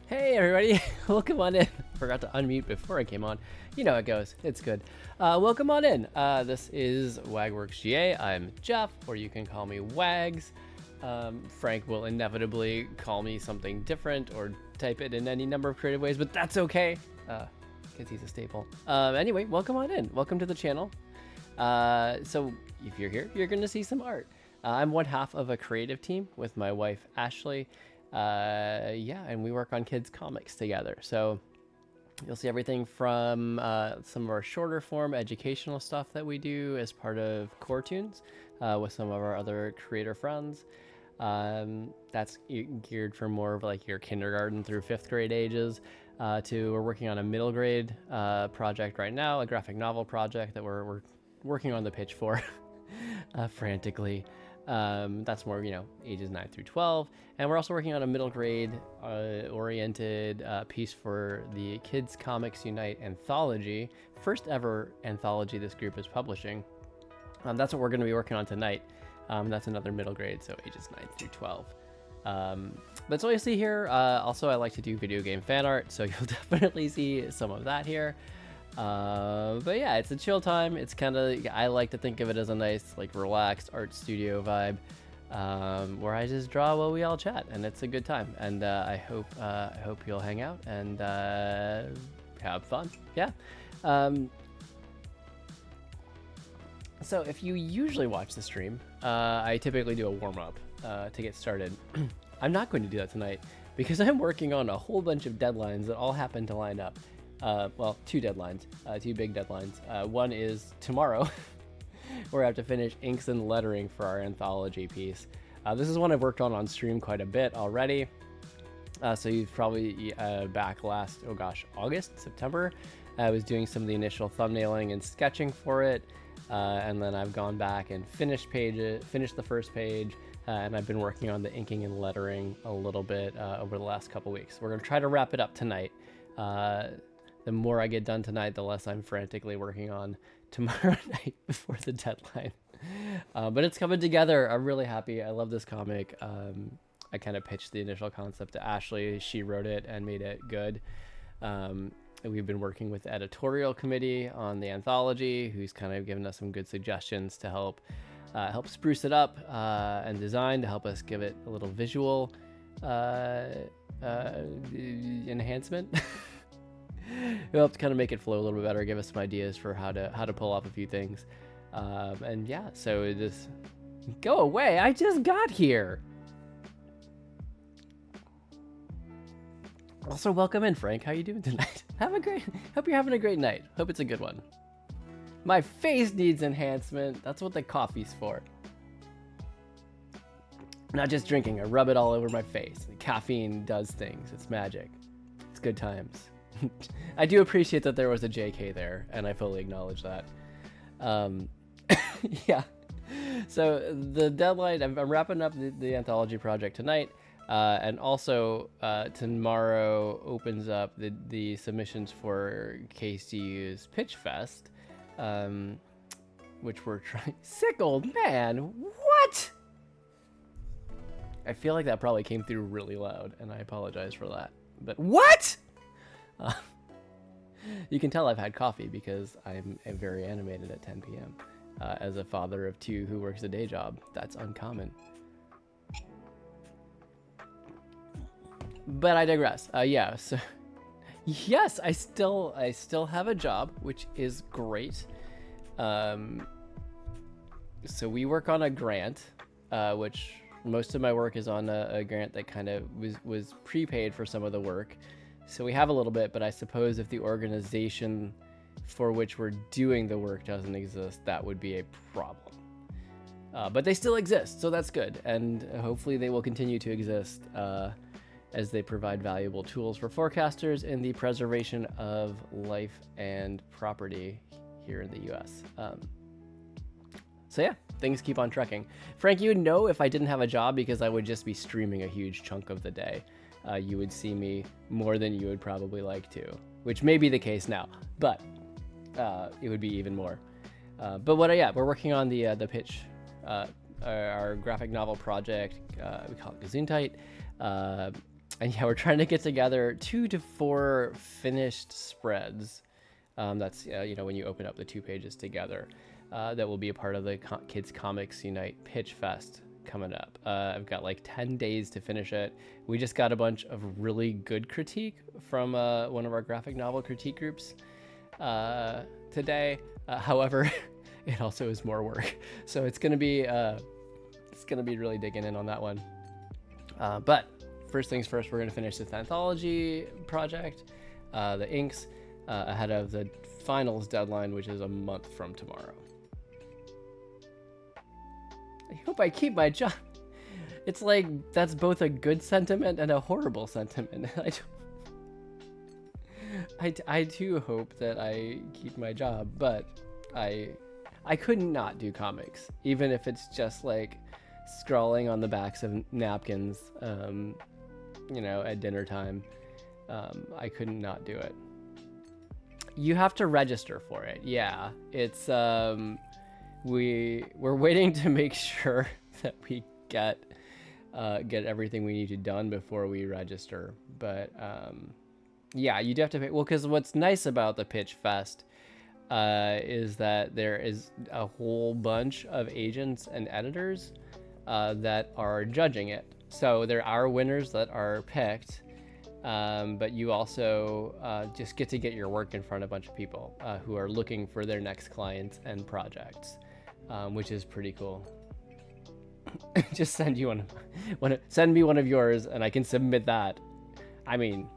Hey everybody, welcome on in. Forgot to unmute before I came on. You know how it goes, it's good. Welcome on in. This is WagWorksGA. I'm Geoff, or you can call me Wags. Frank will inevitably call me something different or type it in any number of creative ways, but that's okay, because he's a staple. Anyway, welcome on in. Welcome to the channel. So if you're here, you're going to see some art. I'm one half of a creative team with my wife, Ashley. And we work on kids comics together, so you'll see everything from some of our shorter form educational stuff that we do as part of Core Toons with some of our other creator friends. That's geared for more of like your kindergarten through 5th grade ages, to we're working on a middle grade project right now, a graphic novel project that we're working on the pitch for frantically. That's more, ages 9 through 12. And we're also working on a middle grade oriented piece for the Kids Comics Unite Anthology. First ever anthology this group is publishing. That's what we're going to be working on tonight. That's another middle grade, so ages 9 through 12. But so you see here, also I like to do video game fan art, so you'll definitely see some of that here. But yeah, it's a chill time. It's kind of, I like to think of it as a nice, like, relaxed art studio vibe, where I just draw while we all chat, and it's a good time. And I hope you'll hang out and have fun. Yeah. So if you usually watch the stream, I typically do a warm-up to get started. I'm not going to do that tonight because I'm working on a whole bunch of deadlines that all happen to line up. Well, two deadlines, two big deadlines. One is tomorrow, where I have to finish inks and lettering for our anthology piece. This is one I've worked on stream quite a bit already. So you've probably back last, August, September. I was doing some of the initial thumbnailing and sketching for it. And then I've gone back and finished the first page. And I've been working on the inking and lettering a little bit over the last couple weeks. We're going to try to wrap it up tonight. The more I get done tonight, the less I'm frantically working on tomorrow night before the deadline. But it's coming together. I'm really happy. I love this comic. I kind of pitched the initial concept to Ashley. She wrote it and made it good. We've been working with the editorial committee on the anthology, who's kind of given us some good suggestions to help spruce it up and design, to help us give it a little visual enhancement. We'll have to kind of make it flow a little bit better, give us some ideas for how to pull off a few things. And yeah, so just go away. I just got here. Also, welcome in, Frank. How you doing tonight? Hope you're having a great night. Hope it's a good one. My face needs enhancement. That's what the coffee's for. Not just drinking. I rub it all over my face. The caffeine does things. It's magic. It's good times. I do appreciate that there was a JK there, and I fully acknowledge that. Yeah. So the deadline, I'm wrapping up the anthology project tonight, and also tomorrow opens up the submissions for KCU's Pitch Fest, which we're trying. Sick old man, what? I feel like that probably came through really loud, and I apologize for that. But what? You can tell I've had coffee because I'm very animated at 10 p.m. As a father of 2 who works a day job. That's uncommon. But I digress. Yeah, so yes, I still have a job, which is great. So we work on a grant, which most of my work is on a grant that kind of was prepaid for some of the work. So we have a little bit, but I suppose if the organization for which we're doing the work doesn't exist, that would be a problem. But they still exist, so that's good. And hopefully they will continue to exist as they provide valuable tools for forecasters in the preservation of life and property here in the US. So yeah, things keep on trucking. Frank, you would know if I didn't have a job because I would just be streaming a huge chunk of the day. You would see me more than you would probably like to, which may be the case now, but it would be even more. But we're working on the pitch, our graphic novel project. We call it Gesundheit. And yeah, we're trying to get together 2 to 4 finished spreads. That's when you open up the 2 pages together. That will be a part of the Kids Comics Unite Pitch Fest coming up. I've got like 10 days to finish it. We just got a bunch of really good critique from one of our graphic novel critique groups today. However, it also is more work, so it's gonna be really digging in on that one. But first things first, we're gonna finish this anthology project, the inks, ahead of the finals deadline, which is a month from tomorrow. I hope I keep my job. It's like that's both a good sentiment and a horrible sentiment. I do hope that I keep my job, but I couldn't not do comics, even if it's just like scrawling on the backs of napkins, at dinner time. I couldn't not do it. You have to register for it. Yeah, it's we're waiting to make sure that we get everything we need to done before we register. But yeah, you do have to pay. Well, because what's nice about the Pitch Fest is that there is a whole bunch of agents and editors that are judging it. So there are winners that are picked, but you also just get to get your work in front of a bunch of people who are looking for their next clients and projects, which is pretty cool. Just send you send me one of yours and I can submit that. I mean,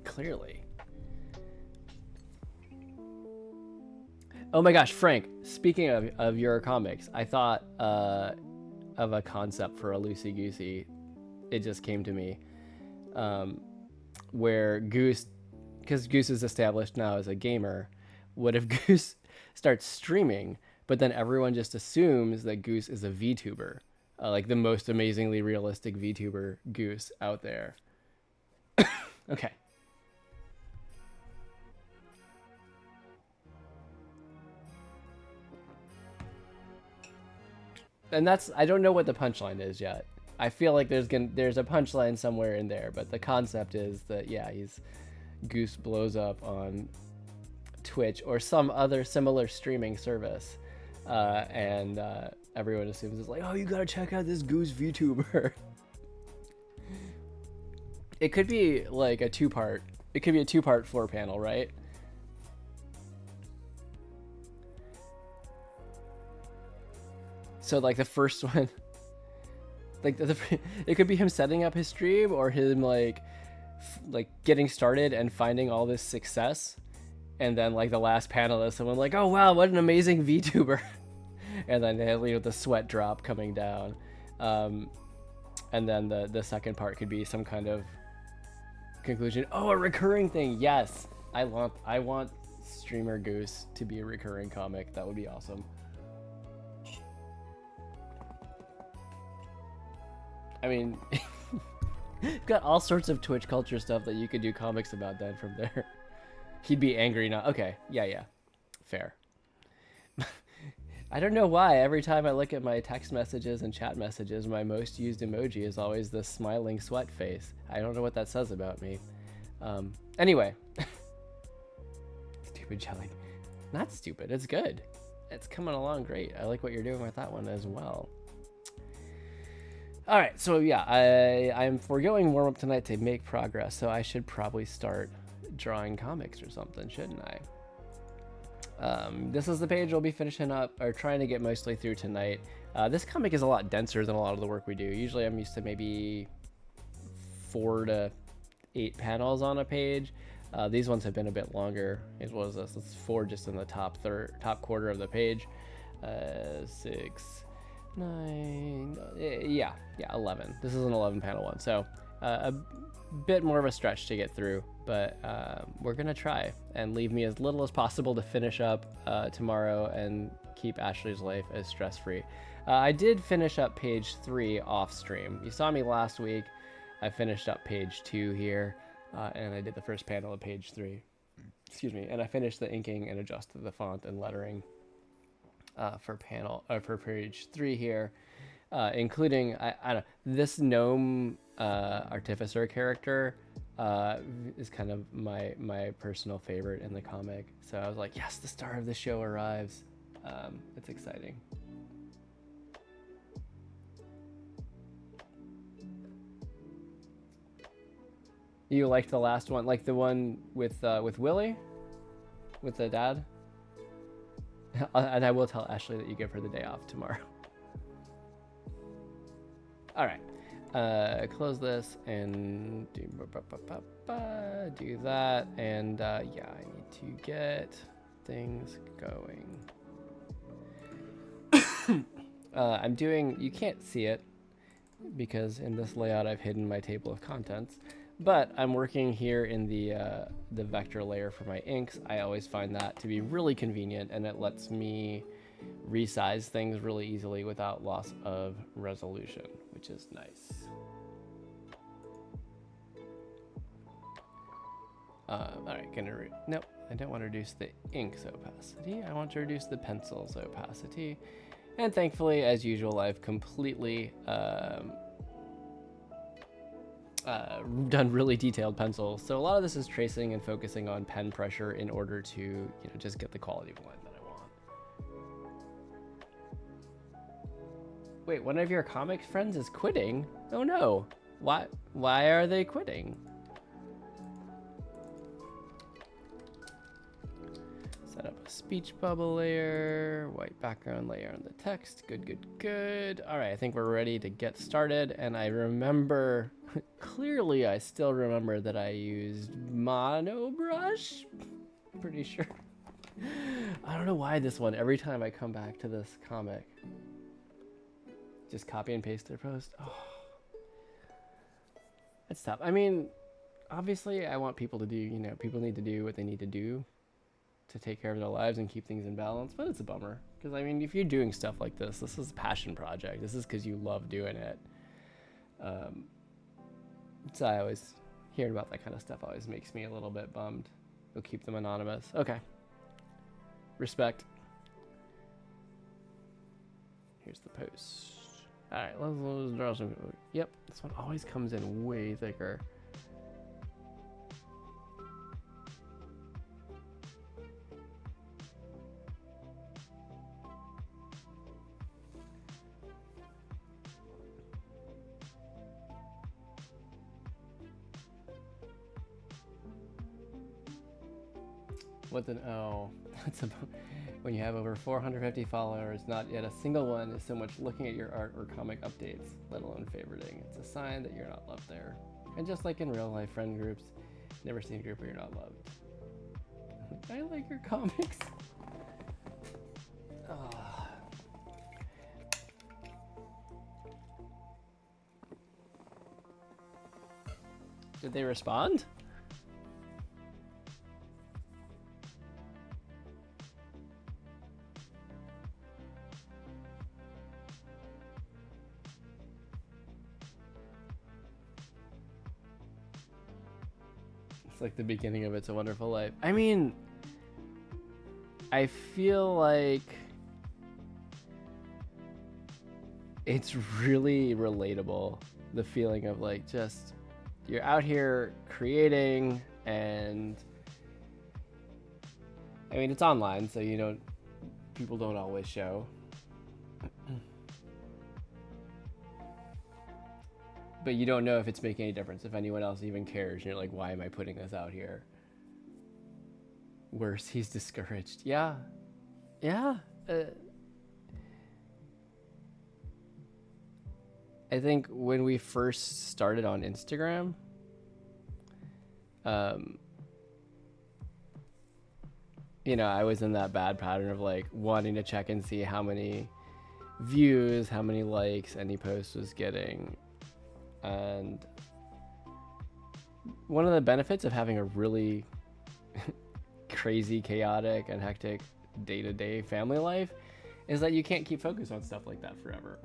clearly. Oh my gosh, Frank, speaking of your comics, I thought of a concept for a loosey-goosey. It just came to me. Where Goose, because Goose is established now as a gamer, what if Goose starts streaming, but then everyone just assumes that Goose is a VTuber, like the most amazingly realistic VTuber Goose out there. Okay. And I don't know what the punchline is yet. I feel like there's a punchline somewhere in there, but the concept is that Goose blows up on Twitch or some other similar streaming service, and everyone assumes it's like, oh, you gotta check out this Goose VTuber. It could be like a 2-part. It could be a 2-part 4-panel, right? So like the first one, like it could be him setting up his stream or him like getting started and finding all this success, and then like the last panel is someone like, oh wow, what an amazing VTuber, and then they leave with the sweat drop coming down, and then the second part could be some kind of conclusion. Oh, a recurring thing. Yes, I want Streamer Goose to be a recurring comic. That would be awesome. I mean, you've got all sorts of Twitch culture stuff that you could do comics about then from there. He'd be angry now. Okay, yeah. Fair. I don't know why. Every time I look at my text messages and chat messages, my most used emoji is always the smiling sweat face. I don't know what that says about me. Anyway. Stupid jelly. Not stupid. It's good. It's coming along great. I like what you're doing with that one as well. All right, so yeah, I'm foregoing warm-up tonight to make progress, so I should probably start drawing comics or something, shouldn't I? This is the page I'll be finishing up, or trying to get mostly through tonight. This comic is a lot denser than a lot of the work we do. Usually I'm used to maybe 4 to 8 panels on a page. These ones have been a bit longer. What was this? It's 4 just in the top quarter of the page. 6... 9, yeah, 11. This is an 11 panel one, so a bit more of a stretch to get through, but we're gonna try and leave me as little as possible to finish up tomorrow and keep Ashley's life as stress-free. I did finish up page 3 off stream. You saw me last week. I finished up page 2 here, and I did the first panel of page 3. Excuse me, and I finished the inking and adjusted the font and lettering for page 3 here, including I don't know, this gnome artificer character is kind of my personal favorite in the comic. So I was like, yes, the star of the show arrives. It's exciting. You liked the last one, like the one with Willie, with the dad? And I will tell Ashley that you give her the day off tomorrow. All right, close this and do that, and yeah, I need to get things going. I'm doing, you can't see it because in this layout I've hidden my table of contents, but I'm working here in the vector layer for my inks. I always find that to be really convenient, and it lets me resize things really easily without loss of resolution, which is nice. All right, nope, I don't want to reduce the ink's opacity. I want to reduce the pencil's opacity. And thankfully, as usual, I've completely done really detailed pencils. So a lot of this is tracing and focusing on pen pressure in order to, just get the quality of line that I want. Wait, one of your comic friends is quitting? Oh no. Why are they quitting? Set up a speech bubble layer, white background layer on the text. Good. All right, I think we're ready to get started. And I remember, clearly I still remember that I used mono brush. Pretty sure. I don't know why this one, every time I come back to this comic, just copy and paste their post. Oh, that's tough. I mean, obviously I want people to do, people need to do what they need to do to take care of their lives and keep things in balance, but it's a bummer because I mean, if you're doing stuff like this is a passion project. This is because you love doing it. So I always hearing about that kind of stuff always makes me a little bit bummed. We'll keep them anonymous. Okay. Respect. Here's the post. All right, let's draw some. Yep, this one always comes in way thicker. That's about when you have over 450 followers, not yet a single one is so much looking at your art or comic updates, let alone favoriting. It's a sign that you're not loved there. And just like in real life friend groups, never seen a group where you're not loved. I like your comics. Oh. Did they respond? It's like the beginning of It's a Wonderful Life. I mean, I feel like it's really relatable. The feeling of like just you're out here creating, and I mean it's online, so people don't always show. But you don't know if it's making any difference, if anyone else even cares. You're like, why am I putting this out here? Worse, he's discouraged. Yeah. I think when we first started on Instagram, I was in that bad pattern of like wanting to check and see how many views, how many likes any post was getting. And one of the benefits of having a really crazy, chaotic, and hectic day-to-day family life is that you can't keep focused on stuff like that forever.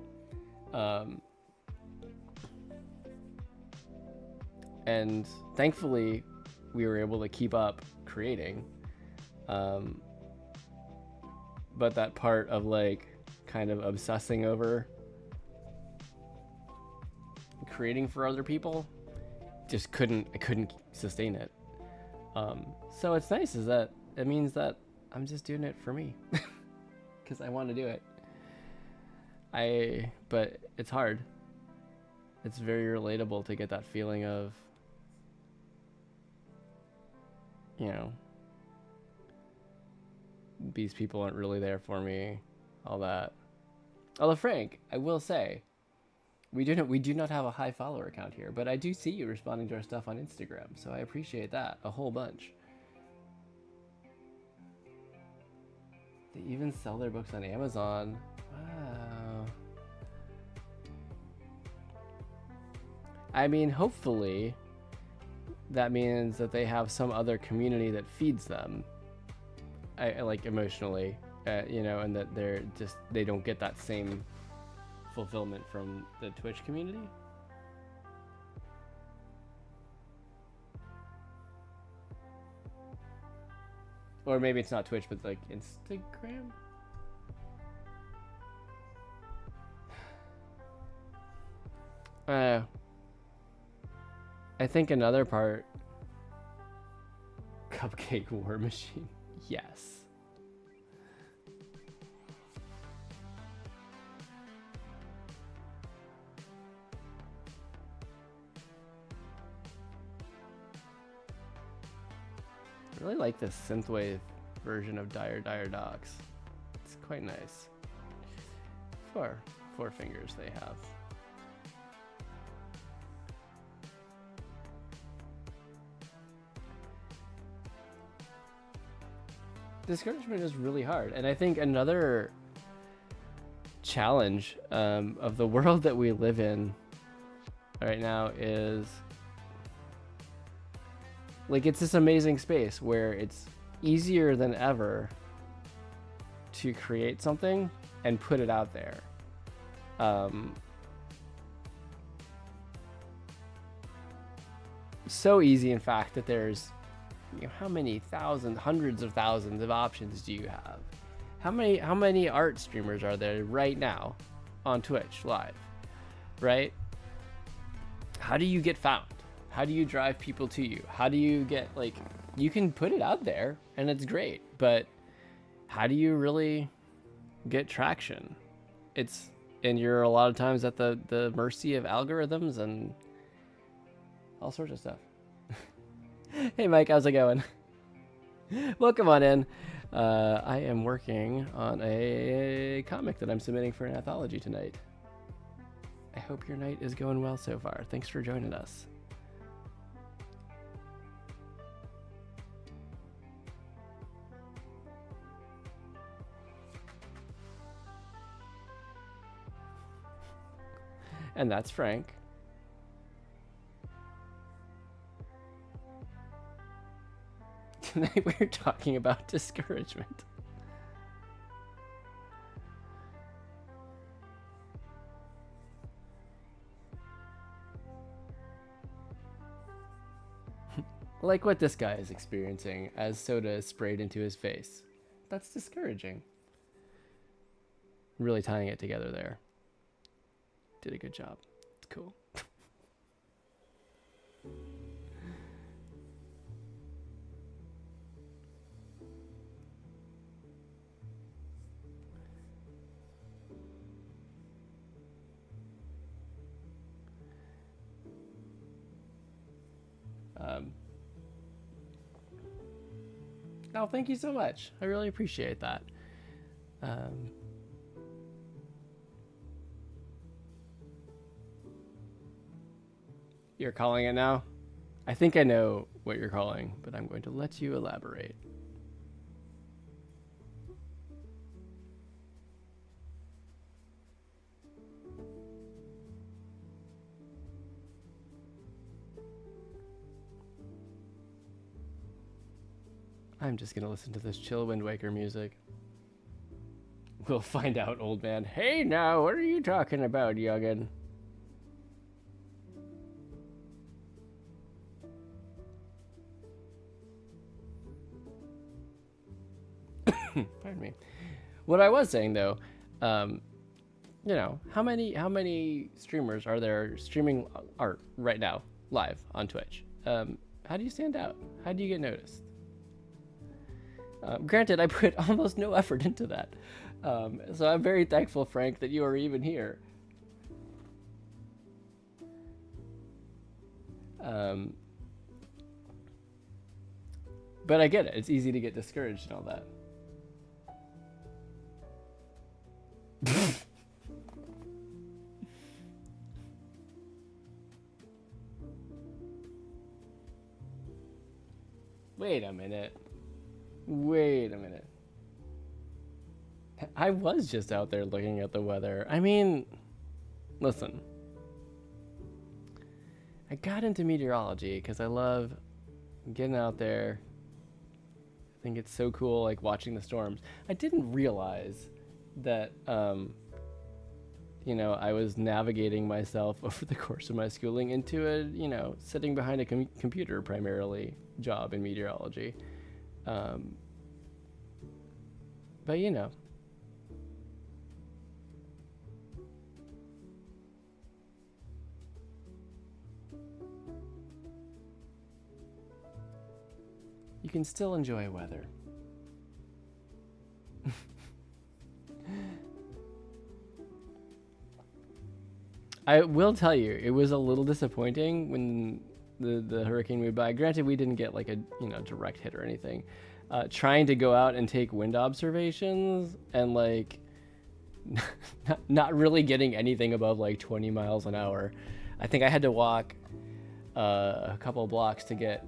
And thankfully, we were able to keep up creating. But that part of like kind of obsessing over creating for other people, I couldn't sustain it. So it's nice is that it means that I'm just doing it for me because I want to do it. But it's hard. It's very relatable to get that feeling of, you know, these people aren't really there for me, all that. Although Frank, I will say, we do not have a high follower count here, but I do see you responding to our stuff on Instagram, so I appreciate that a whole bunch. They even sell their books on Amazon. Wow. I mean, hopefully that means that they have some other community that feeds them, like emotionally, you know, and that they don't get that same fulfillment from the Twitch community. Or maybe it's not Twitch, but like Instagram. I think another part, Cupcake War Machine. Yes. I really like this synthwave version of Dire Docs. It's quite nice. Four fingers they have. Discouragement is really hard, and I think another challenge of the world that we live in right now is, like, it's this amazing space where it's easier than ever to create something and put it out there. So easy, in fact, that there's, you know, how many hundreds of thousands of options do you have? How many art streamers are there right now on Twitch live, right? How do you get found? How do you drive people to you? How do you get, like, you can put it out there and it's great, but how do you really get traction? And you're a lot of times at the mercy of algorithms and all sorts of stuff. Hey Mike, how's it going? Welcome on in. I am working on a comic that I'm submitting for an anthology tonight. I hope your night is going well so far. Thanks for joining us. And that's Frank. Tonight we're talking about discouragement. Like what this guy is experiencing as soda is sprayed into his face. That's discouraging. Really tying it together there. Did a good job. It's cool. Oh, thank you so much. I really appreciate that. You're calling it now? I think I know what you're calling, but I'm going to let you elaborate. I'm just gonna listen to this chill Wind Waker music. We'll find out, old man. Hey now, what are you talking about, youngin'? Pardon me. What I was saying, though, you know, how many streamers are there streaming art right now live on Twitch? How do you stand out? How do you get noticed? Granted, I put almost no effort into that. So I'm very thankful, Frank, that you are even here. But I get it. It's easy to get discouraged and all that. Wait a minute. Wait a minute. I was just out there looking at the weather. I mean, listen. I got into meteorology because I love getting out there. I think it's so cool, like watching the storms. I didn't realize that, you know, I was navigating myself over the course of my schooling into a, you know, sitting behind a computer primarily job in meteorology. But, you know. You can still enjoy weather. I will tell you, it was a little disappointing when the hurricane moved by. Granted, we didn't get like a, you know, direct hit or anything. Trying to go out and take wind observations and like not really getting anything above like 20 miles an hour. I think I had to walk a couple blocks to get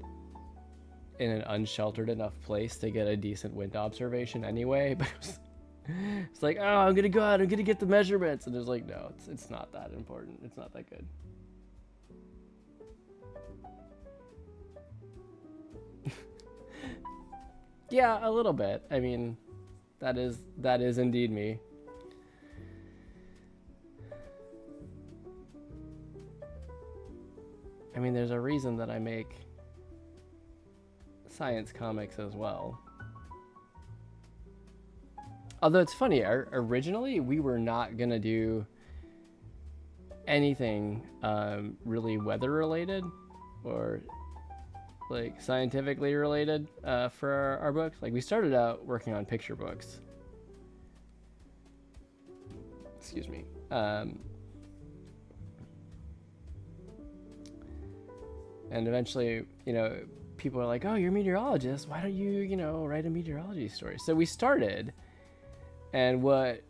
in an unsheltered enough place to get a decent wind observation anyway. But it's like, oh, I'm gonna go out, I'm gonna get the measurements, and it's like, no, it's not that important. It's not that good. Yeah, a little bit. I mean, that is indeed me. I mean, there's a reason that I make science comics as well. Although it's funny, originally we were not gonna do anything really weather related or like scientifically related for our books. Like we started out working on picture books. Excuse me. And eventually, you know, people are like, oh, you're a meteorologist. Why don't you, you know, write a meteorology story? So we started, and what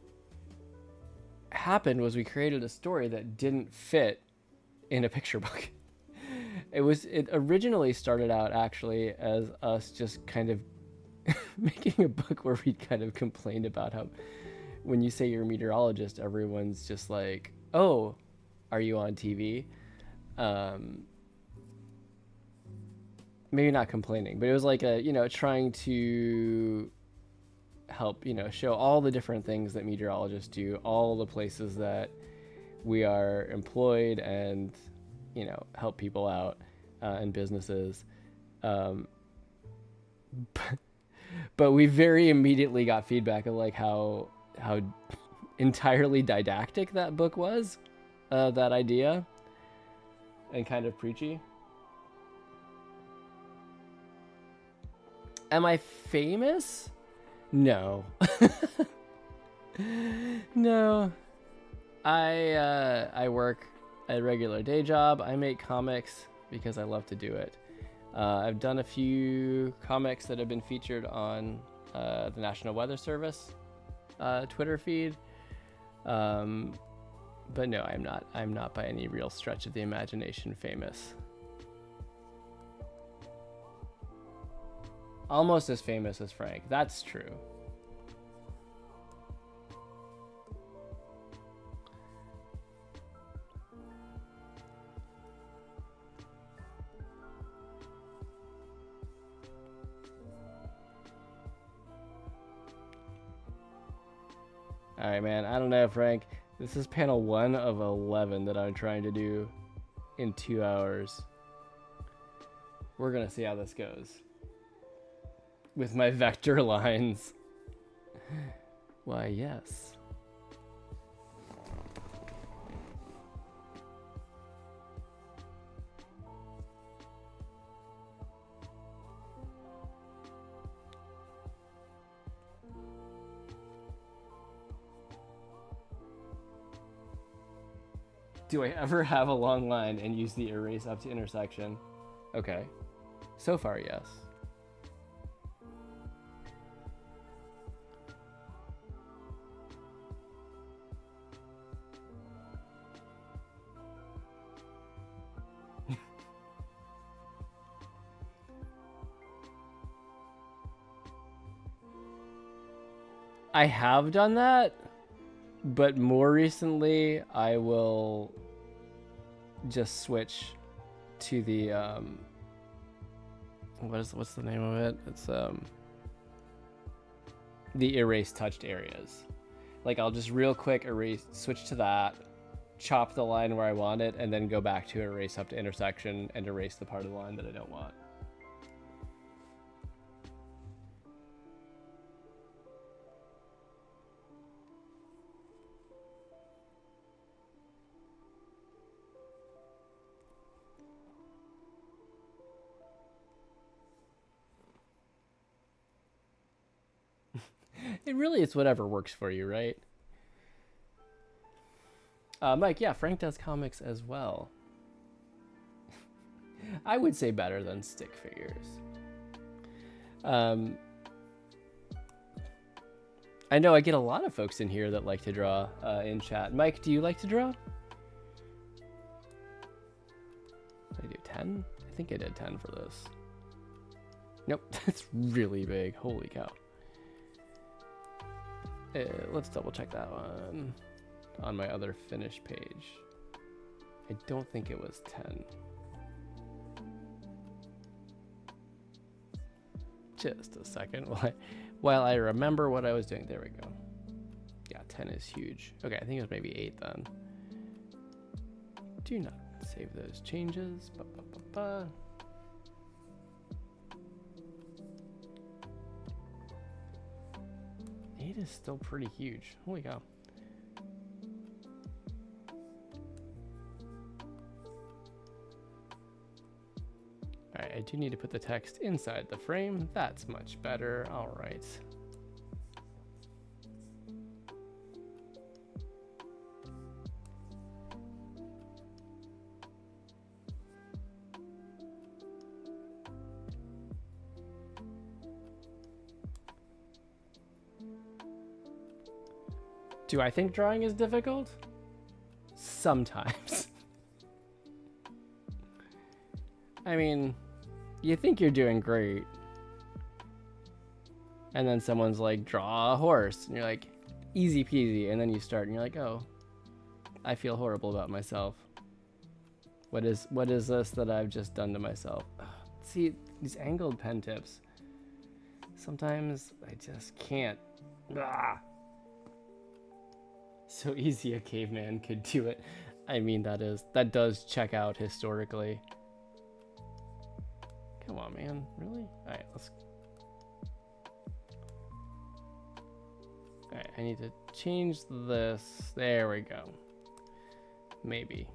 happened was we created a story that didn't fit in a picture book. It originally started out actually as us just kind of making a book where we kind of complained about how when you say you're a meteorologist, everyone's just like, oh, are you on TV? Maybe not complaining, but it was like a, you know, trying to help, you know, show all the different things that meteorologists do, all the places that we are employed and, you know, help people out and businesses. But we very immediately got feedback of like how entirely didactic that book was, that idea, and kind of preachy. Am I famous? No. No. I work a regular day job. I make comics because I love to do it. I've done a few comics that have been featured on the National Weather Service Twitter feed. But no, I'm not. I'm not by any real stretch of the imagination famous. Almost as famous as Frank. That's true. All right, man. I don't know, Frank. This is panel 1 of 11 that I'm trying to do in 2 hours. We're gonna see how this goes. With my vector lines. Why, yes. Do I ever have a long line and use the erase up to intersection? Okay. So far, yes. I have done that, but more recently I will just switch to the what's the name of it? It's the erase touched areas. Like I'll just real quick switch to that, chop the line where I want it, and then go back to erase up to intersection and erase the part of the line that I don't want. It really is whatever works for you, right? Mike, yeah, Frank does comics as well. I would say better than stick figures. I know I get a lot of folks in here that like to draw in chat. Mike, do you like to draw? Did I do 10? I think I did 10 for this. Nope, that's really big. Holy cow. Let's double check that one on my other finished page. I don't think it was 10. Just a second while I remember what I was doing. There we go. Yeah, 10 is huge. Okay, I think it was maybe 8 then. Do not save those changes. 8 is still pretty huge. Holy cow. Alright, I do need to put the text inside the frame. That's much better. Alright. Do I think drawing is difficult? Sometimes. I mean, you think you're doing great. And then someone's like, draw a horse. And you're like, easy peasy. And then you start and you're like, oh, I feel horrible about myself. What is this that I've just done to myself? Ugh, see, these angled pen tips. Sometimes I just can't. Ah. So easy a caveman could do it. I mean, that does check out historically. Come on, man. Really? Alright, Alright, I need to change this. There we go. Maybe.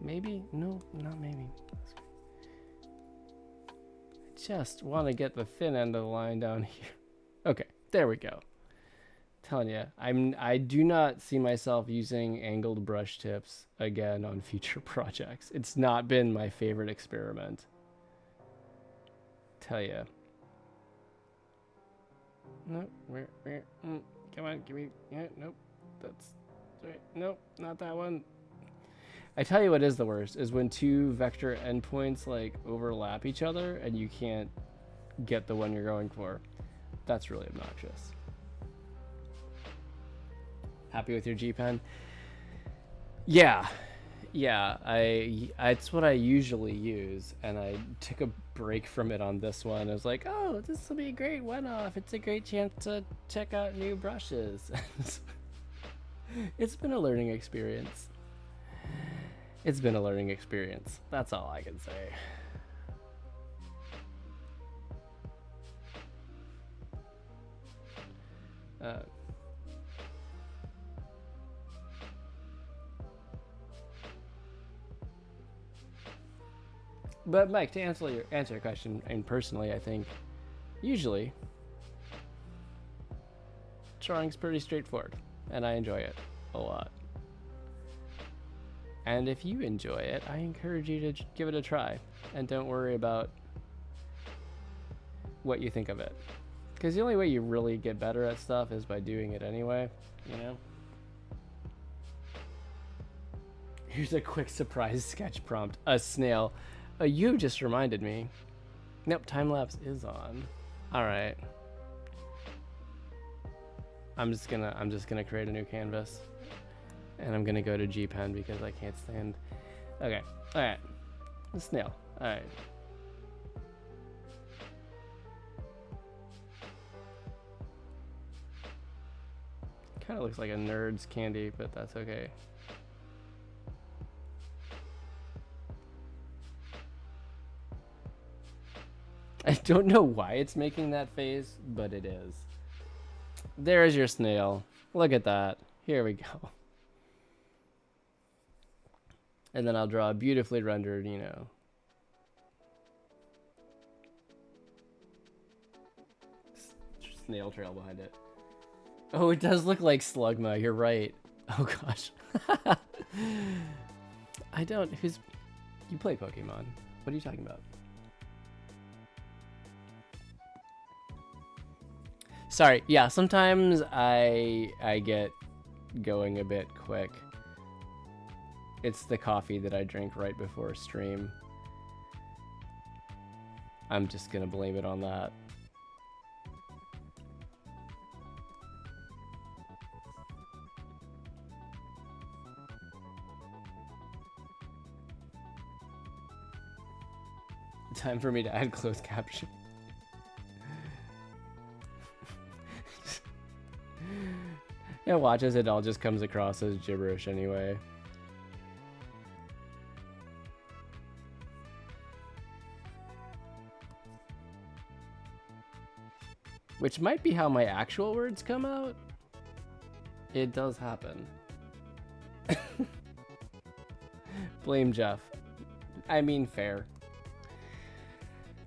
Maybe? No, not maybe. I just want to get the thin end of the line down here. Okay, there we go. Telling you, I do not see myself using angled brush tips again on future projects. It's not been my favorite experiment. Tell you. Nope. Come on, give me. Yeah, nope. That's right. Nope, not that one. I tell you what is the worst is when two vector endpoints like overlap each other and you can't get the one you're going for. That's really obnoxious. Happy with your G pen? Yeah, it's what I usually use, and I took a break from it on this one. I was like, oh, this will be a great one-off. It's a great chance to check out new brushes. It's been a learning experience. It's been a learning experience. That's all I can say. But Mike, to answer your question, and personally, I think usually drawing's pretty straightforward, and I enjoy it a lot. And if you enjoy it, I encourage you to give it a try. And don't worry about what you think of it. Because the only way you really get better at stuff is by doing it anyway, you know? Here's a quick surprise sketch prompt. A snail. You just reminded me. Nope, time lapse is on. All right. I'm just gonna create a new canvas, and I'm gonna go to GPen because I can't stand. Okay. All right. A snail. All right. Kind of looks like a nerd's candy, but that's okay. I don't know why it's making that face, but it is. There's your snail. Look at that. Here we go. And then I'll draw a beautifully rendered, you know. Snail trail behind it. Oh, it does look like Slugma. You're right. Oh gosh. I don't. You play Pokemon? What are you talking about? Sorry. Yeah. Sometimes I get going a bit quick. It's the coffee that I drink right before stream. I'm just gonna blame it on that. Time for me to add closed caption. Yeah, watch as it all just comes across as gibberish anyway. Which might be how my actual words come out. It does happen. Blame Geoff. I mean, fair.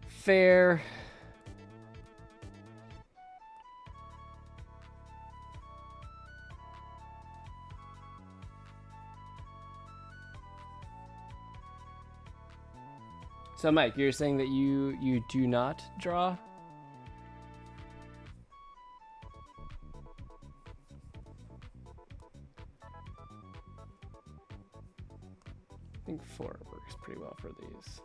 Fair. So Mike, you're saying that you do not draw? I think 4 works pretty well for these.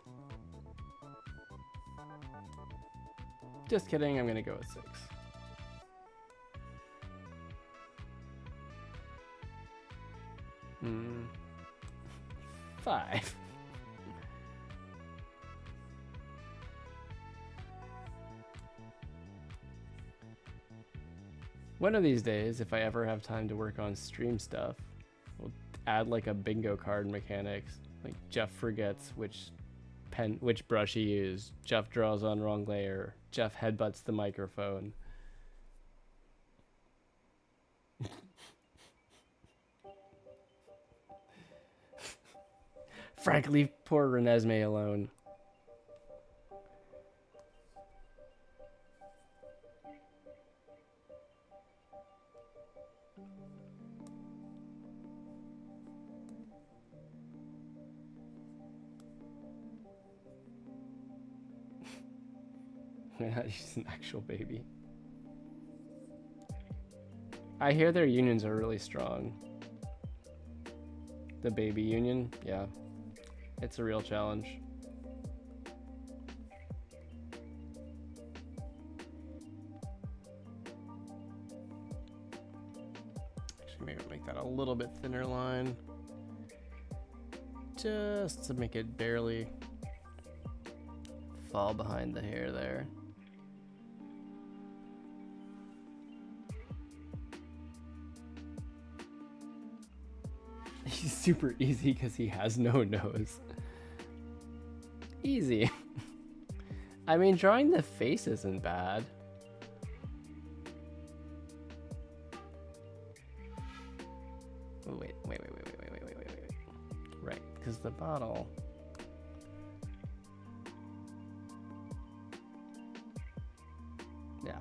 Just kidding, I'm gonna go with 6. Hmm. 5. One of these days, if I ever have time to work on stream stuff, we'll add like a bingo card mechanics. Like Geoff forgets which brush he used. Geoff draws on wrong layer. Geoff headbutts the microphone. Frank, leave poor Renesmee alone. He's an actual baby. I hear their unions are really strong. The baby union, yeah. It's a real challenge. Actually, maybe I'll make that a little bit thinner line. Just to make it barely fall behind the hair there. He's super easy because he has no nose. Easy. I mean, drawing the face isn't bad. Oh, wait. Right, because the bottle. Yeah.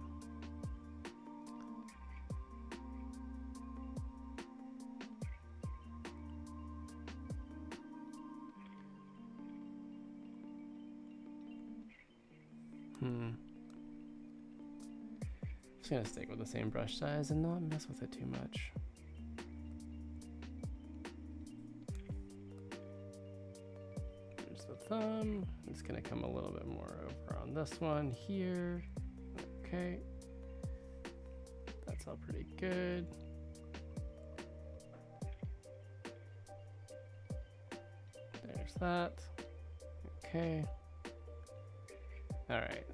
Just gonna stick with the same brush size and not mess with it too much. There's the thumb. It's gonna come a little bit more over on this one here. Okay. That's all pretty good. There's that. Okay. All right.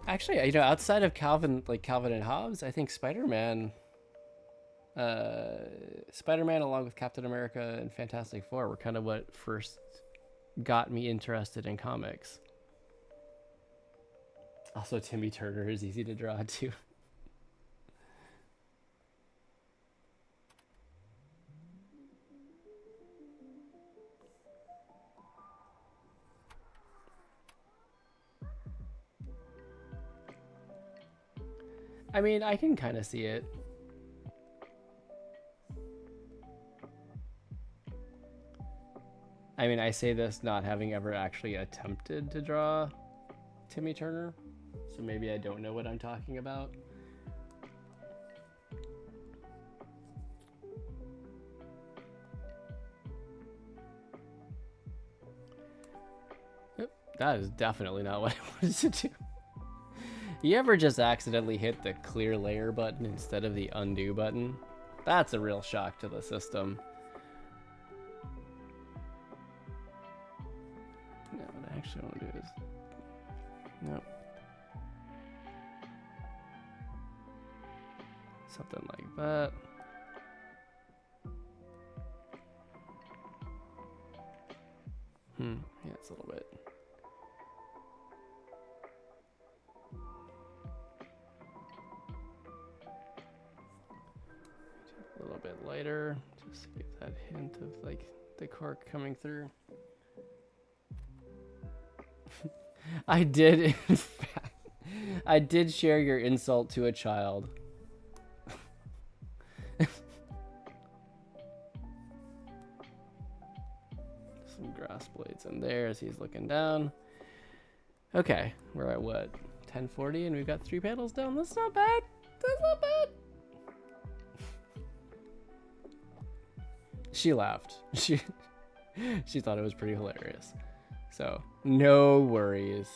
Actually, you know, outside of Calvin and Hobbes, I think Spider-Man along with Captain America and Fantastic Four were kind of what first got me interested in comics. Also, Timmy Turner is easy to draw too. I mean, I can kind of see it. I mean, I say this not having ever actually attempted to draw Timmy Turner, so maybe I don't know what I'm talking about. Yep, that is definitely not what I wanted to do. You ever just accidentally hit the clear layer button instead of the undo button? That's a real shock to the system. No, what I actually want to do is... Nope. Something like that. Yeah, it's a little bit... A little bit lighter, just to get that hint of like the cork coming through. I did, in fact, I did share your insult to a child. Some grass blades in there as he's looking down. Okay, we're at what, 1040, and we've got 3 panels down. That's not bad. That's not bad. She laughed. She thought it was pretty hilarious. So, no worries.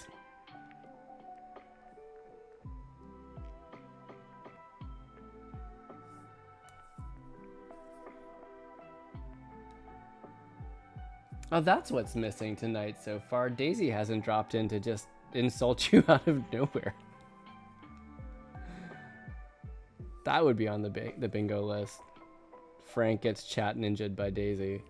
Oh, that's what's missing tonight so far. Daisy hasn't dropped in to just insult you out of nowhere. That would be on the bingo list. Frank gets chat ninja'd by Daisy.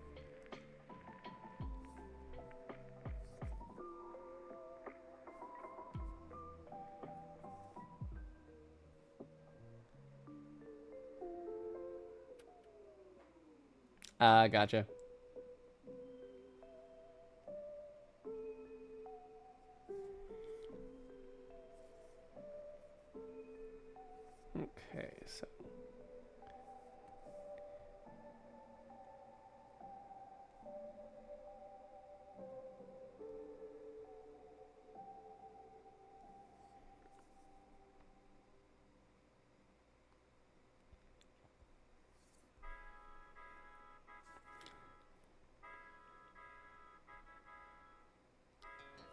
Gotcha. Okay, so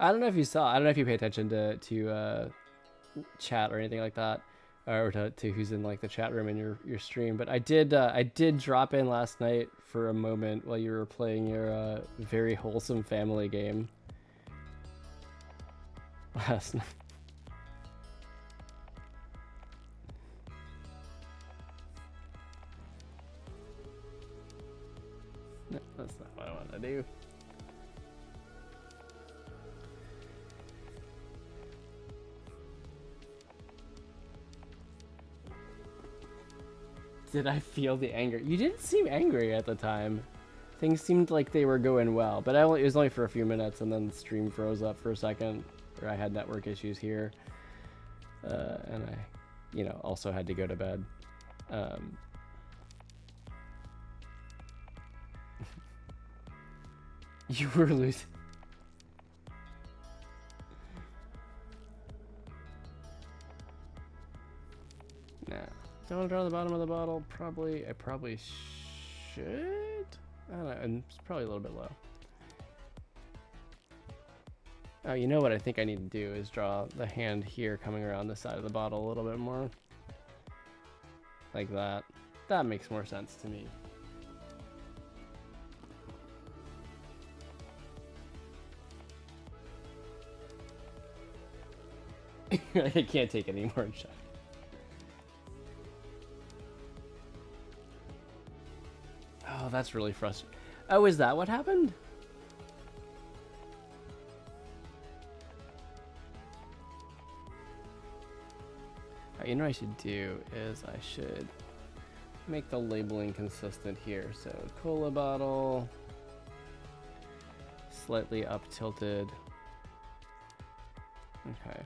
I don't know if you saw, I don't know if you pay attention to chat or anything like that, or to who's in like the chat room in your stream, but I did drop in last night for a moment while you were playing your very wholesome family game last night. No, that's not what I want to do. Did I feel the anger? You didn't seem angry at the time. I Things seemed like they were going well, but it was only for a few minutes, and then the stream froze up for a second, or I had network issues here, and I, you know, also had to go to bed. You were losing. Nah. Don't want to draw the bottom of the bottle. I probably should. I don't know. And it's probably a little bit low. Oh, you know what I think I need to do is draw the hand here coming around the side of the bottle a little bit more. Like that. That makes more sense to me. I can't take any more shots. Oh, that's really frustrating. Oh, is that what happened? You know what I should do is I should make the labeling consistent here. So cola bottle, slightly up tilted. Okay.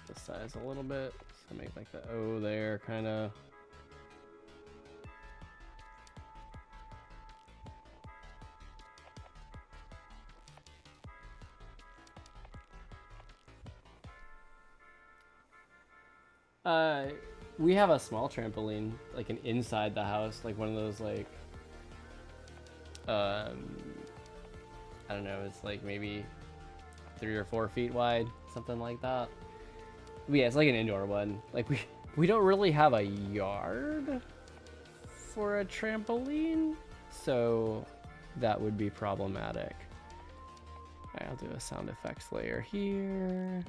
The size a little bit. So make like the O there, kind of. We have a small trampoline, like an inside the house, like one of those like, I don't know, it's like maybe 3 or 4 feet wide, something like that. But yeah, it's like an indoor one. Like we don't really have a yard for a trampoline, so that would be problematic. Alright, I'll do a sound effects layer here.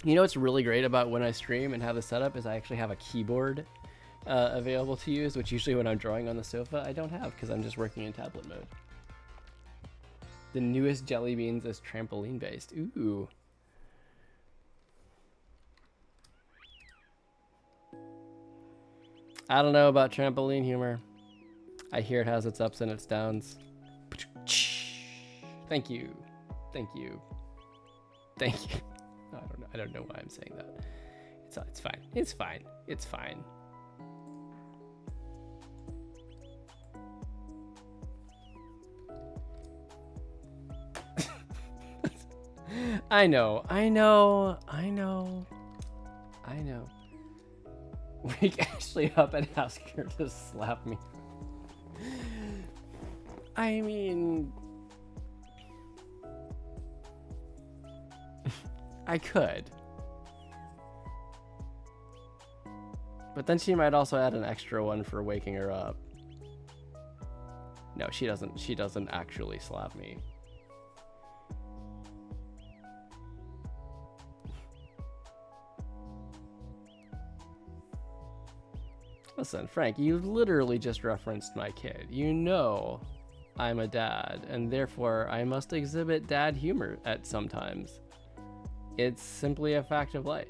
You know what's really great about when I stream and have the setup is I actually have a keyboard available to use, which usually when I'm drawing on the sofa I don't have because I'm just working in tablet mode. The newest jelly beans is trampoline based. Ooh. I don't know about trampoline humor. I hear it has its ups and its downs. Thank you. Thank you. Thank you. I don't know why I'm saying that. It's fine. It's fine. It's fine. I know. Wake Ashley up and ask her to slap me. I mean, I could. But then she might also add an extra one for waking her up. No, she doesn't actually slap me. Listen, Frank, you literally just referenced my kid. You know I'm a dad, and therefore I must exhibit dad humor at sometimes. It's simply a fact of life.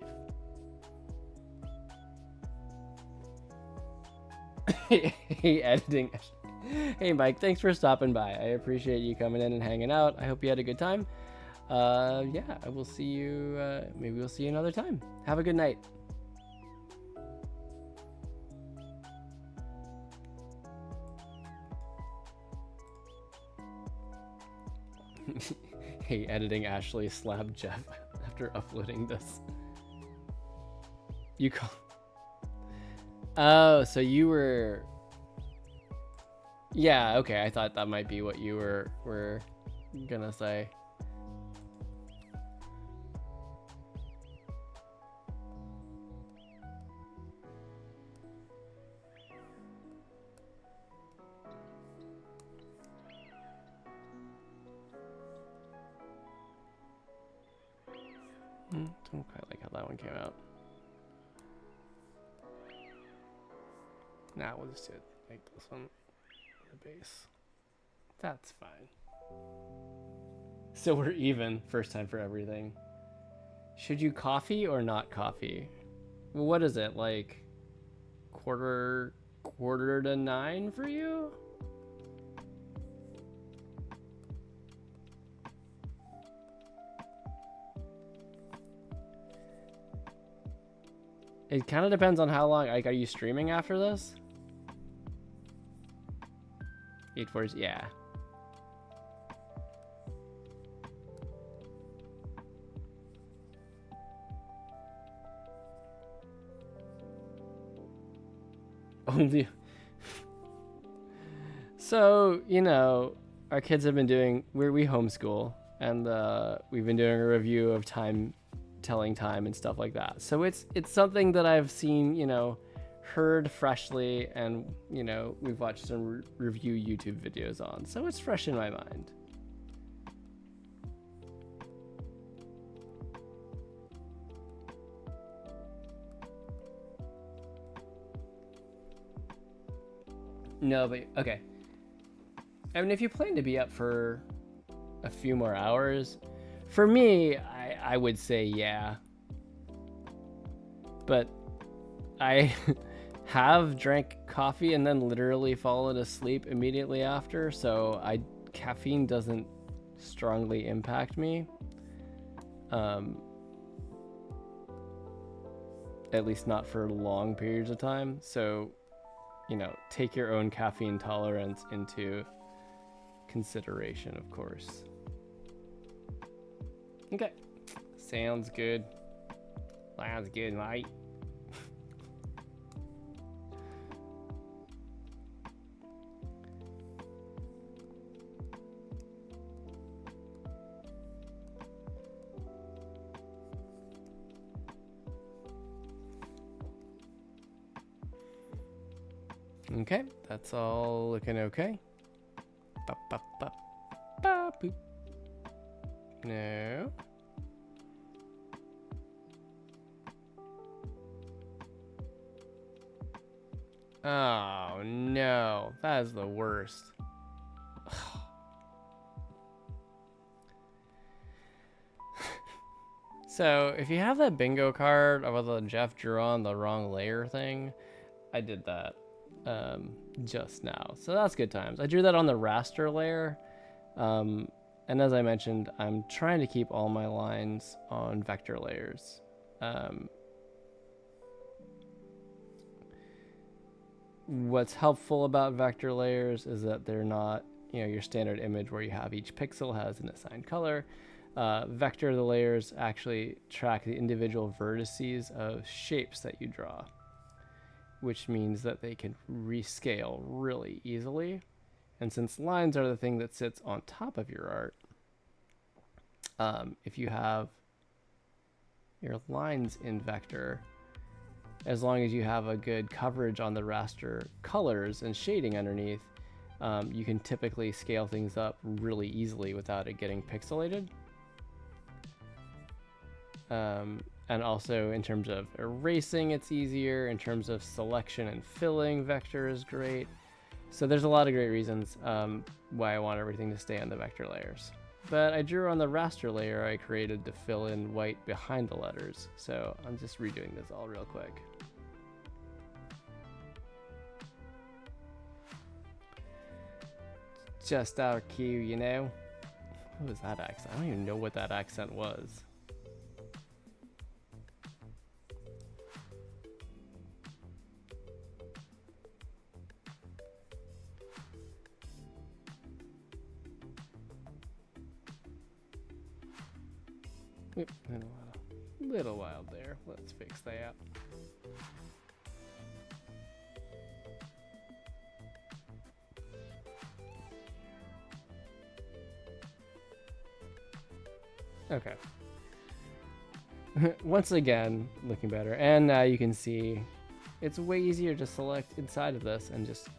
Hey, editing. Hey, Mike, thanks for stopping by. I appreciate you coming in and hanging out. I hope you had a good time. Yeah, I will see you. Maybe we'll see you another time. Have a good night. Hey, editing Ashley slapped Geoff after uploading this. You call. Oh, so you were. Yeah, okay. I thought that might be what you were gonna say. Don't quite like how that one came out. Nah, we'll just do it like this one, the base. That's fine. So we're even. First time for everything. Should you coffee or not coffee? What is it, like quarter to 9 for you? It kind of depends on how long. Like, are you streaming after this? 8 4, yeah. Only. So, you know, our kids have been doing, we homeschool, and we've been doing a review of telling time and stuff like that. So it's something that I've seen, you know, heard freshly, and, you know, we've watched some review YouTube videos on. So it's fresh in my mind. No, but okay. I mean, if you plan to be up for a few more hours, for me, I would say yeah. But I have drank coffee and then literally fallen asleep immediately after, so caffeine doesn't strongly impact me. At least not for long periods of time. So, you know, take your own caffeine tolerance into consideration, of course. Okay. Sounds good. Sounds good, mate. Okay, that's all looking okay. Ba, ba, ba, ba, boop. No. Oh no, that is the worst. So if you have that bingo card about the Geoff drew on the wrong layer thing, I did that just now, so that's good times. I drew that on the raster layer, and as I mentioned, I'm trying to keep all my lines on vector layers. What's helpful about vector layers is that they're not, you know, your standard image where you have each pixel has an assigned color. Vector the layers actually track the individual vertices of shapes that you draw, which means that they can rescale really easily. And since lines are the thing that sits on top of your art, if you have your lines in vector, as long as you have a good coverage on the raster colors and shading underneath, you can typically scale things up really easily without it getting pixelated. And also in terms of erasing, it's easier. In terms of selection and filling, vector is great. So there's a lot of great reasons why I want everything to stay on the vector layers. But I drew on the raster layer I created to fill in white behind the letters. So I'm just redoing this all real quick. Just our cue, you know? What was that accent? I don't even know what that accent was. Oop, a little wild there. Let's fix that. Okay. Once again, looking better. And now you can see it's way easier to select inside of this and just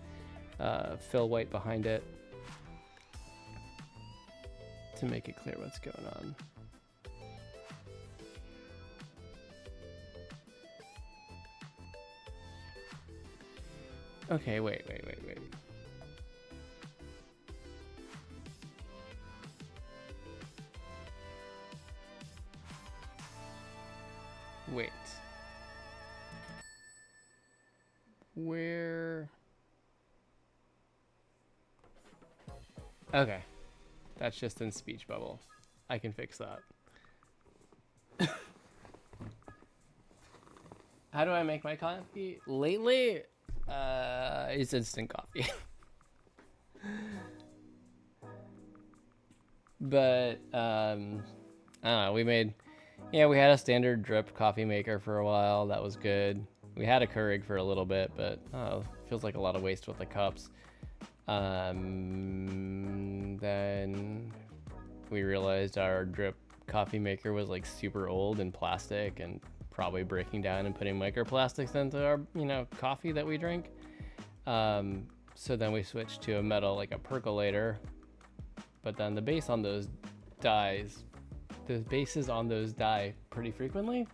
fill white behind it to make it clear what's going on. Okay, wait. Wait. Where? Okay. That's just in speech bubble. I can fix that. How do I make my coffee? Lately, it's instant coffee. But, I don't know, we had a standard drip coffee maker for a while. That was good. We had a Keurig for a little bit, but feels like a lot of waste with the cups. Then we realized our drip coffee maker was like super old and plastic and probably breaking down and putting microplastics into our, coffee that we drink. So then we switched to a metal, like a percolator. But then the bases on those die pretty frequently.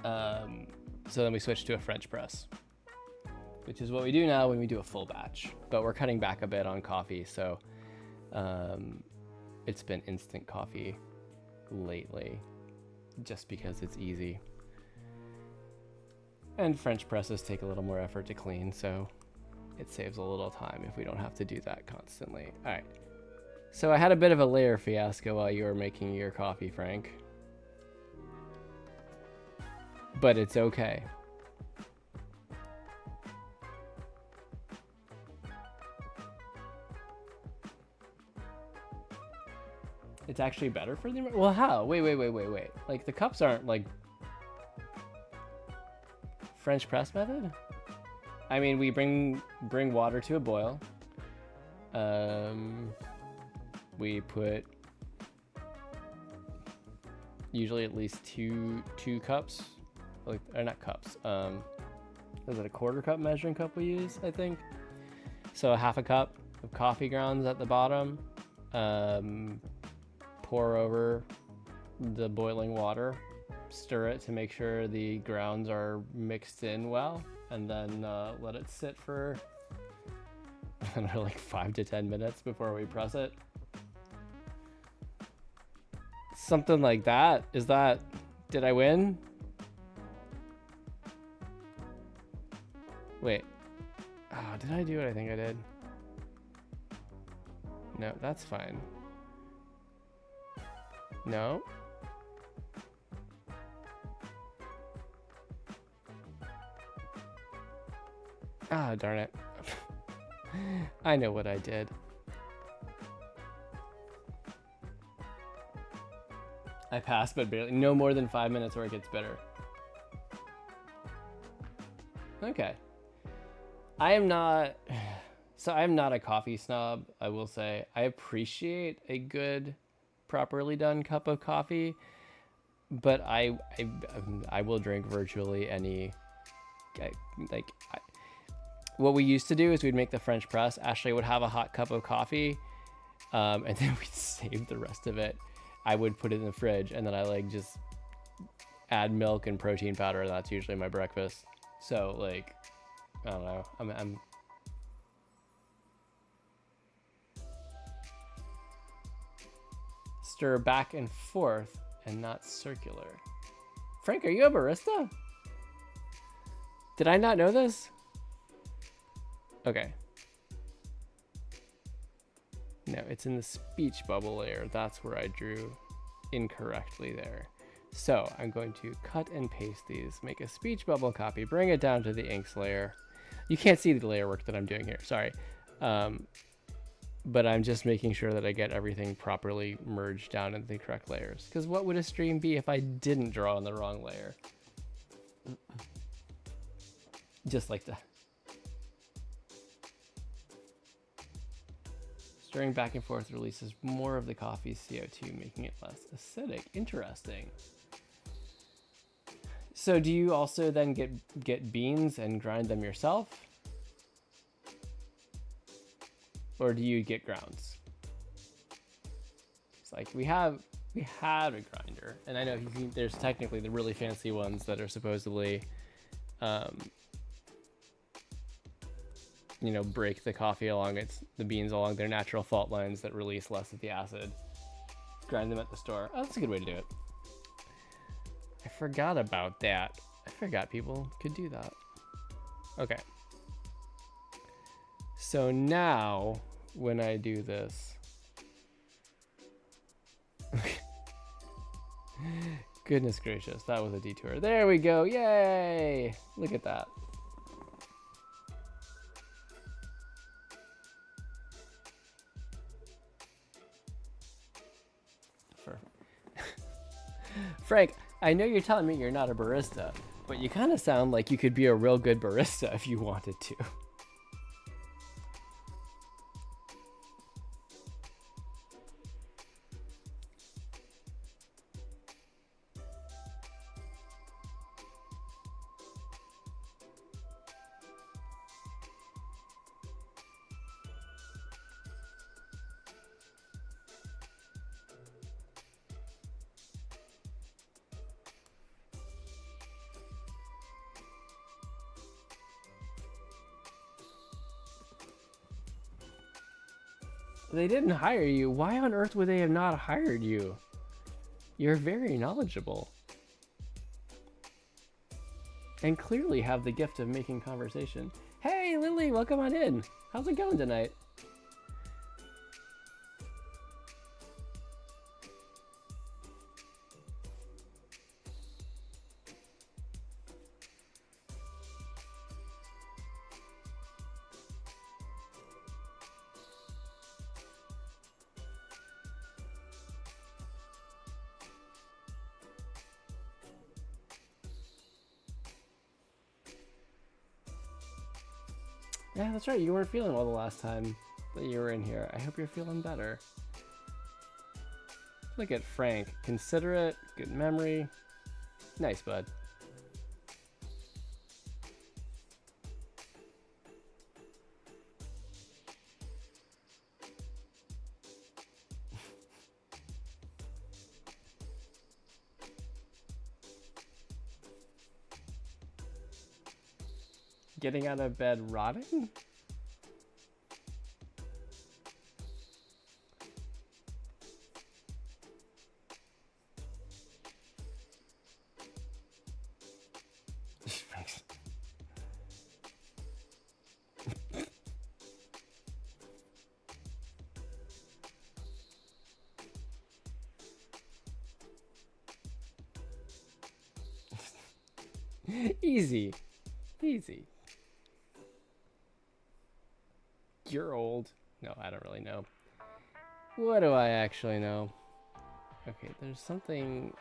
So then we switched to a French press, which is what we do now when we do a full batch. But we're cutting back a bit on coffee, so it's been instant coffee lately, just because it's easy. And French presses take a little more effort to clean, so it saves a little time if we don't have to do that constantly. All right. So I had a bit of a layer fiasco while you were making your coffee, Frank. But it's okay. It's actually better for the... Well, how? Wait. Like, the cups aren't, like... French press method? I mean, we bring water to a boil. We put usually at least two cups, like, or not cups. Is it a quarter cup measuring cup we use? I think. So a half a cup of coffee grounds at the bottom. Pour over the boiling water. Stir it to make sure the grounds are mixed in well, and then let it sit for, I don't know, like 5 to 10 minutes before we press it. Something like that. Did I win? Wait. Oh, did I do what I think I did? No, that's fine. No. Ah, darn it. I know what I did. I passed, but barely. No more than 5 minutes or it gets bitter. Okay. I'm not a coffee snob, I will say. I appreciate a good, properly done cup of coffee, but I will drink virtually any, what we used to do is we'd make the French press. Ashley would have a hot cup of coffee, and then we'd save the rest of it. I would put it in the fridge, and then I just add milk and protein powder, and that's usually my breakfast. So I don't know. I'm stir back and forth and not circular. Frank, are you a barista? Did I not know this? Okay. No, it's in the speech bubble layer. That's where I drew incorrectly there. So I'm going to cut and paste these, make a speech bubble copy, bring it down to the inks layer. You can't see the layer work that I'm doing here, sorry. But I'm just making sure that I get everything properly merged down into the correct layers. Because what would a stream be if I didn't draw on the wrong layer? Just like that. Stirring back and forth releases more of the coffee's CO2, making it less acidic. Interesting. So do you also then get beans and grind them yourself? Or do you get grounds? It's like we had a grinder, and I know there's technically the really fancy ones that are supposedly break the coffee along the beans along their natural fault lines that release less of the acid. grind them at the store. Oh, that's a good way to do it. I forgot about that. I forgot people could do that. Okay. So now, when I do this... Goodness gracious, that was a detour. There we go, yay! Look at that. Frank, I know you're telling me you're not a barista, but you kind of sound like you could be a real good barista if you wanted to. They didn't hire you. Why on earth would they have not hired you? You're very knowledgeable. And clearly have the gift of making conversation. Hey, Lily, welcome on in. How's it going tonight? Yeah, that's right. You weren't feeling well the last time that you were in here. I hope you're feeling better. Look at Frank. Considerate, good memory. Nice, bud. Getting out of bed rotting? Easy. Easy. You're old. No, I don't really know. What do I actually know? Okay, there's something...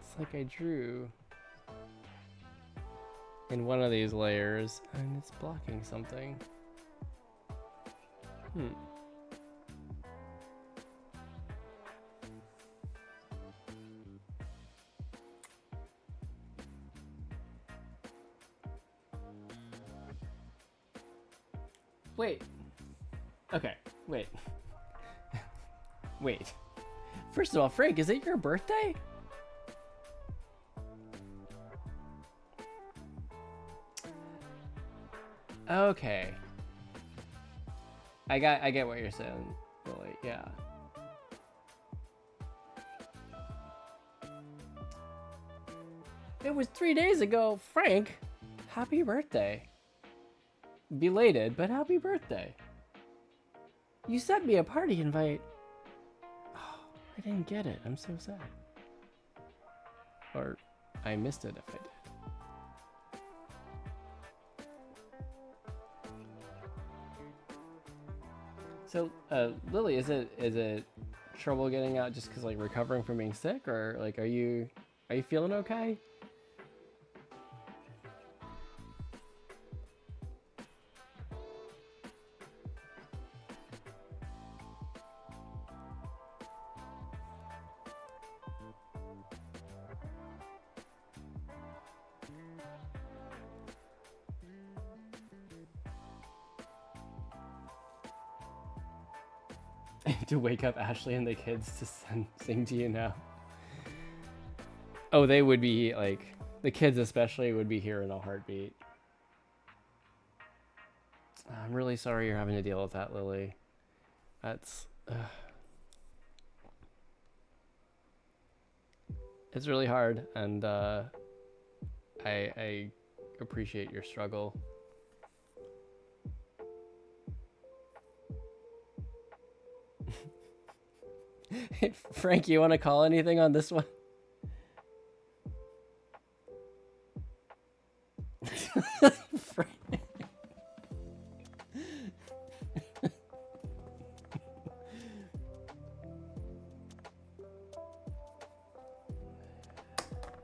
It's like I drew in one of these layers and it's blocking something. Wait. Okay, wait. Wait. First of all, Frank, is it your birthday? Okay. I get what you're saying, Lily. Yeah. It was 3 days ago, Frank. Happy birthday. Belated, but happy birthday. You sent me a party invite. Oh, I didn't get it. I'm so sad. Or I missed it if I did. So, Lily, is it trouble getting out just because like recovering from being sick, or like are you feeling okay? To wake up Ashley and the kids to sing to you now. Oh, they would be like, the kids especially would be here in a heartbeat. I'm really sorry you're having to deal with that, Lily. That's... it's really hard, and I appreciate your struggle. Hey, Frank, you want to call anything on this one? Frank.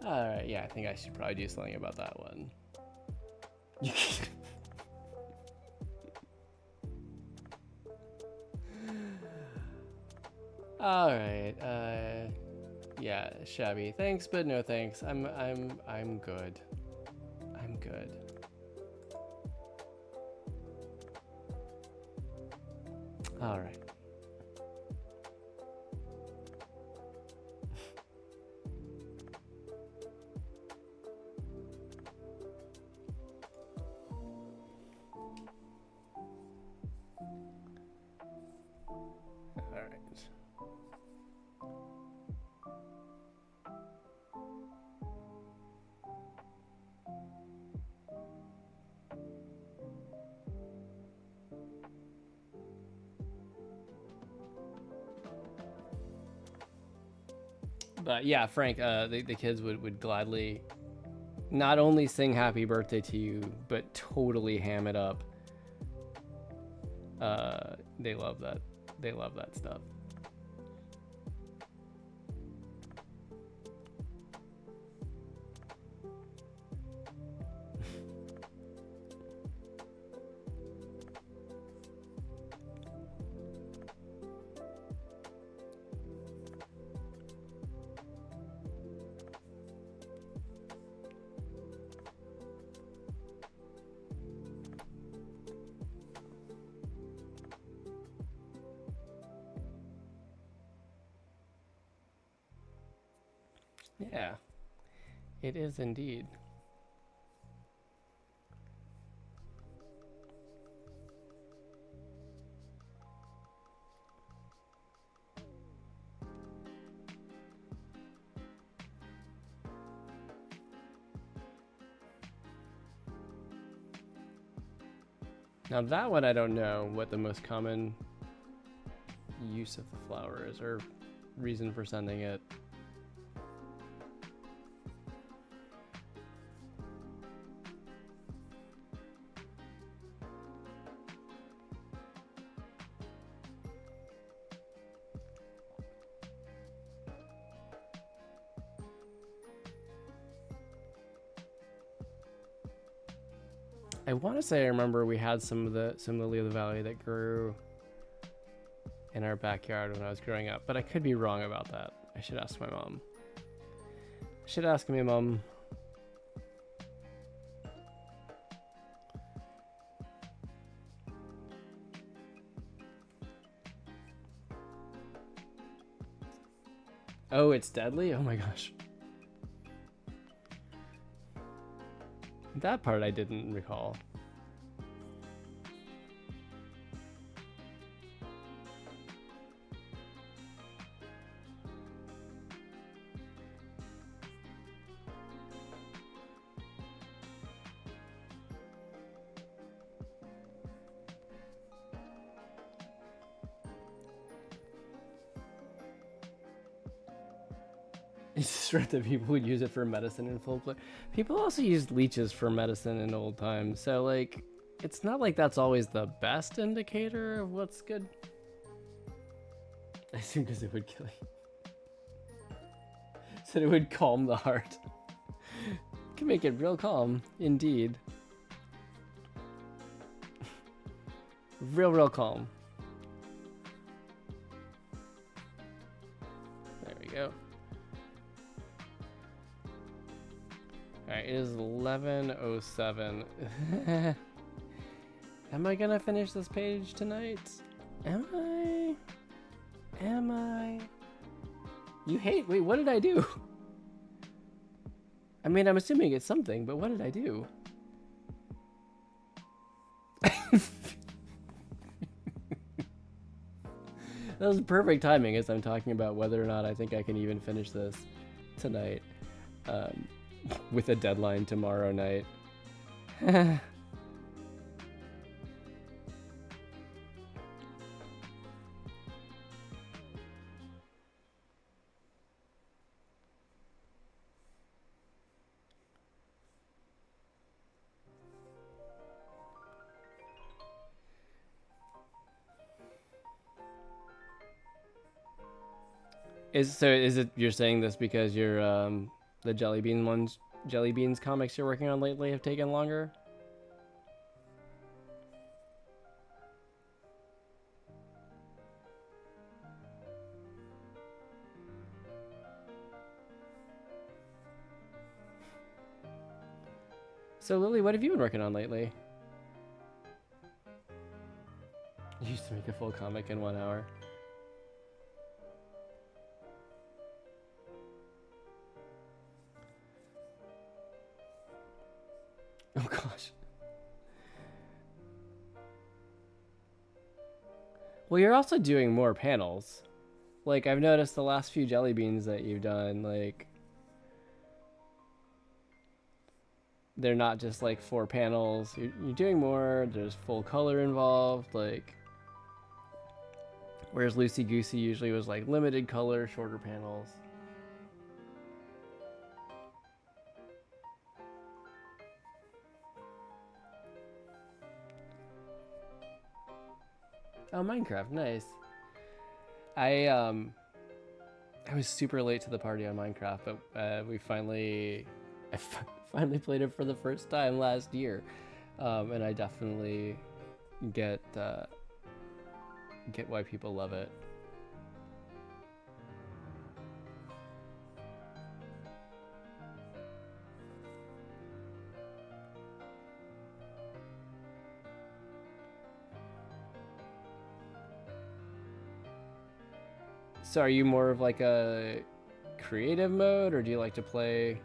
Alright, yeah, I think I should probably do something about that one. Alright, yeah, shabby. Thanks, but no thanks. I'm good. I'm good. Alright. But yeah, Frank, the kids would gladly not only sing happy birthday to you, but totally ham it up. They love that. They love that stuff. Yeah, it is indeed. Now that one I don't know what the most common use of the flower is or reason for sending it. I want to say I remember we had some of the lily of the valley that grew in our backyard when I was growing up, but I could be wrong about that. I should ask my mom. I should ask my mom. Oh, it's deadly? Oh my gosh. That part I didn't recall. It's just right that people would use it for medicine in full play. People also used leeches for medicine in old times, so like, it's not like that's always the best indicator of what's good. I assume because it would kill you. Said it would calm the heart. Can make it real calm, indeed. Real calm. There we go. Alright, it is 11:07. Am I gonna finish this page tonight? Am I? Am I? You hate? Wait, what did I do? I mean, I'm assuming it's something, but what did I do? That was perfect timing as I'm talking about whether or not I think I can even finish this tonight, um, with a deadline tomorrow night. Is it you're saying this because you're the Jelly Beans comics you're working on lately have taken longer? So Lily, what have you been working on lately? You used to make a full comic in 1 hour. Oh gosh. Well, you're also doing more panels. Like, I've noticed the last few Jelly Beans that you've done, like, they're not just like 4 panels. You're doing more. There's full color involved, like, whereas Loosey Goosey usually was like limited color, shorter panels. Oh, Minecraft, nice. I was super late to the party on Minecraft, but we finally finally played it for the first time last year, and I definitely get why people love it. So are you more of like a creative mode, or do you like to play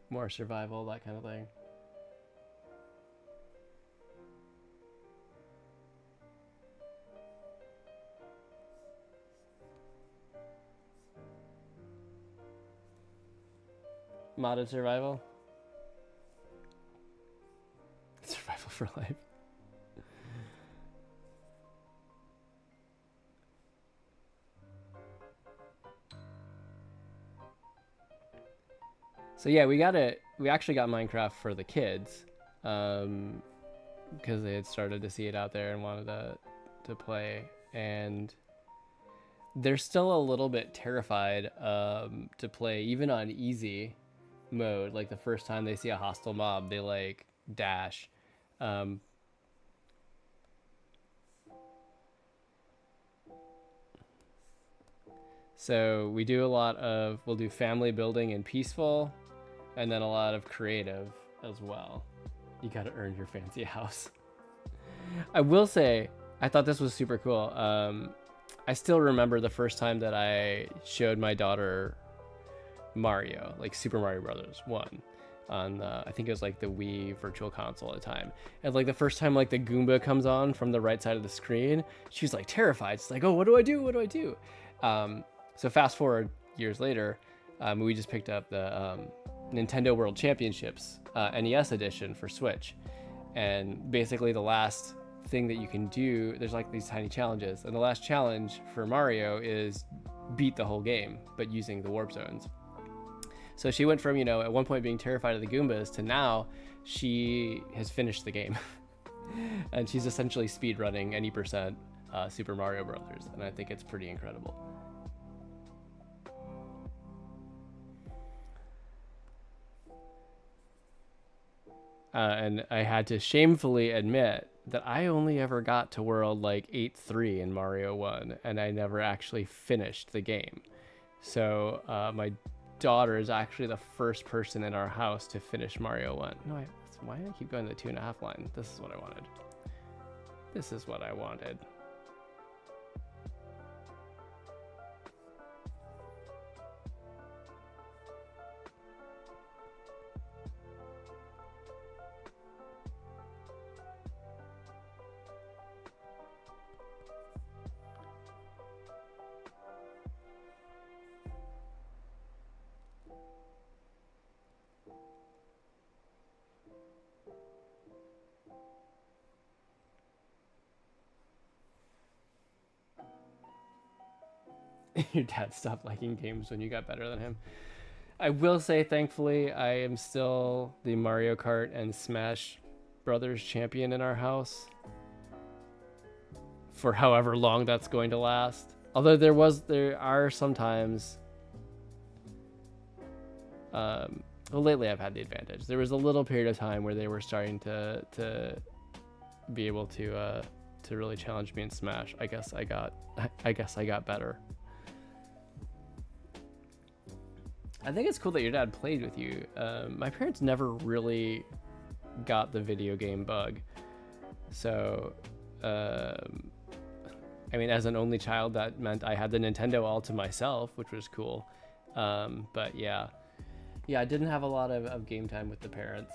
more survival, that kind of thing? Modded survival? Survival for life. So yeah, we actually got Minecraft for the kids, because they had started to see it out there and wanted to play, and they're still a little bit terrified to play even on easy mode. Like the first time they see a hostile mob, they like dash. Um, so we'll do family building and peaceful, and then a lot of creative as well. You got to earn your fancy house. I will say, I thought this was super cool. I still remember the first time that I showed my daughter Mario, like Super Mario Brothers 1 on I think it was like the Wii Virtual Console at the time. And like the first time like the Goomba comes on from the right side of the screen, she's like terrified. She's like, "Oh, what do I do? What do I do?" So fast forward years later, we just picked up the Nintendo World Championships NES edition for Switch. And basically the last thing that you can do, there's like these tiny challenges, and the last challenge for Mario is beat the whole game but using the warp zones. So she went from, at one point being terrified of the Goombas to now she has finished the game. And she's essentially speed running any percent Super Mario Brothers, and I think it's pretty incredible. And I had to shamefully admit that I only ever got to world like 8-3 in Mario 1, and I never actually finished the game. So my daughter is actually the first person in our house to finish Mario 1. No, why do I keep going to the 2.5 line? This is what I wanted. This is what I wanted. Your dad stopped liking games when you got better than him. I will say, thankfully, I am still the Mario Kart and Smash Brothers champion in our house for however long that's going to last. Although there are sometimes, well, lately I've had the advantage. There was a little period of time where they were starting to be able to really challenge me in Smash. I guess I got better. I think it's cool that your dad played with you. My parents never really got the video game bug. So, I mean, as an only child, that meant I had the Nintendo all to myself, which was cool. But yeah, I didn't have a lot of game time with the parents.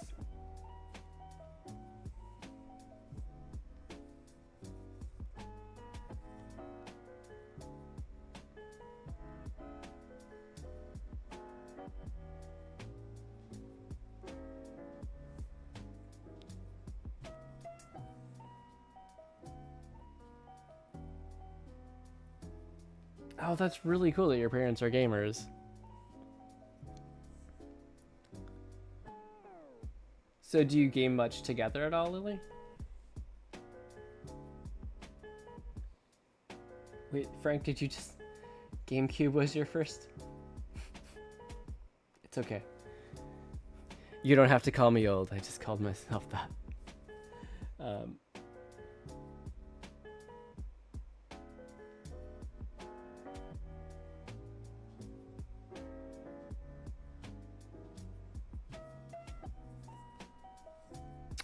Oh, that's really cool that your parents are gamers. So do you game much together at all, Lily? Wait, Frank, did you just... GameCube was your first? It's okay. You don't have to call me old. I just called myself that.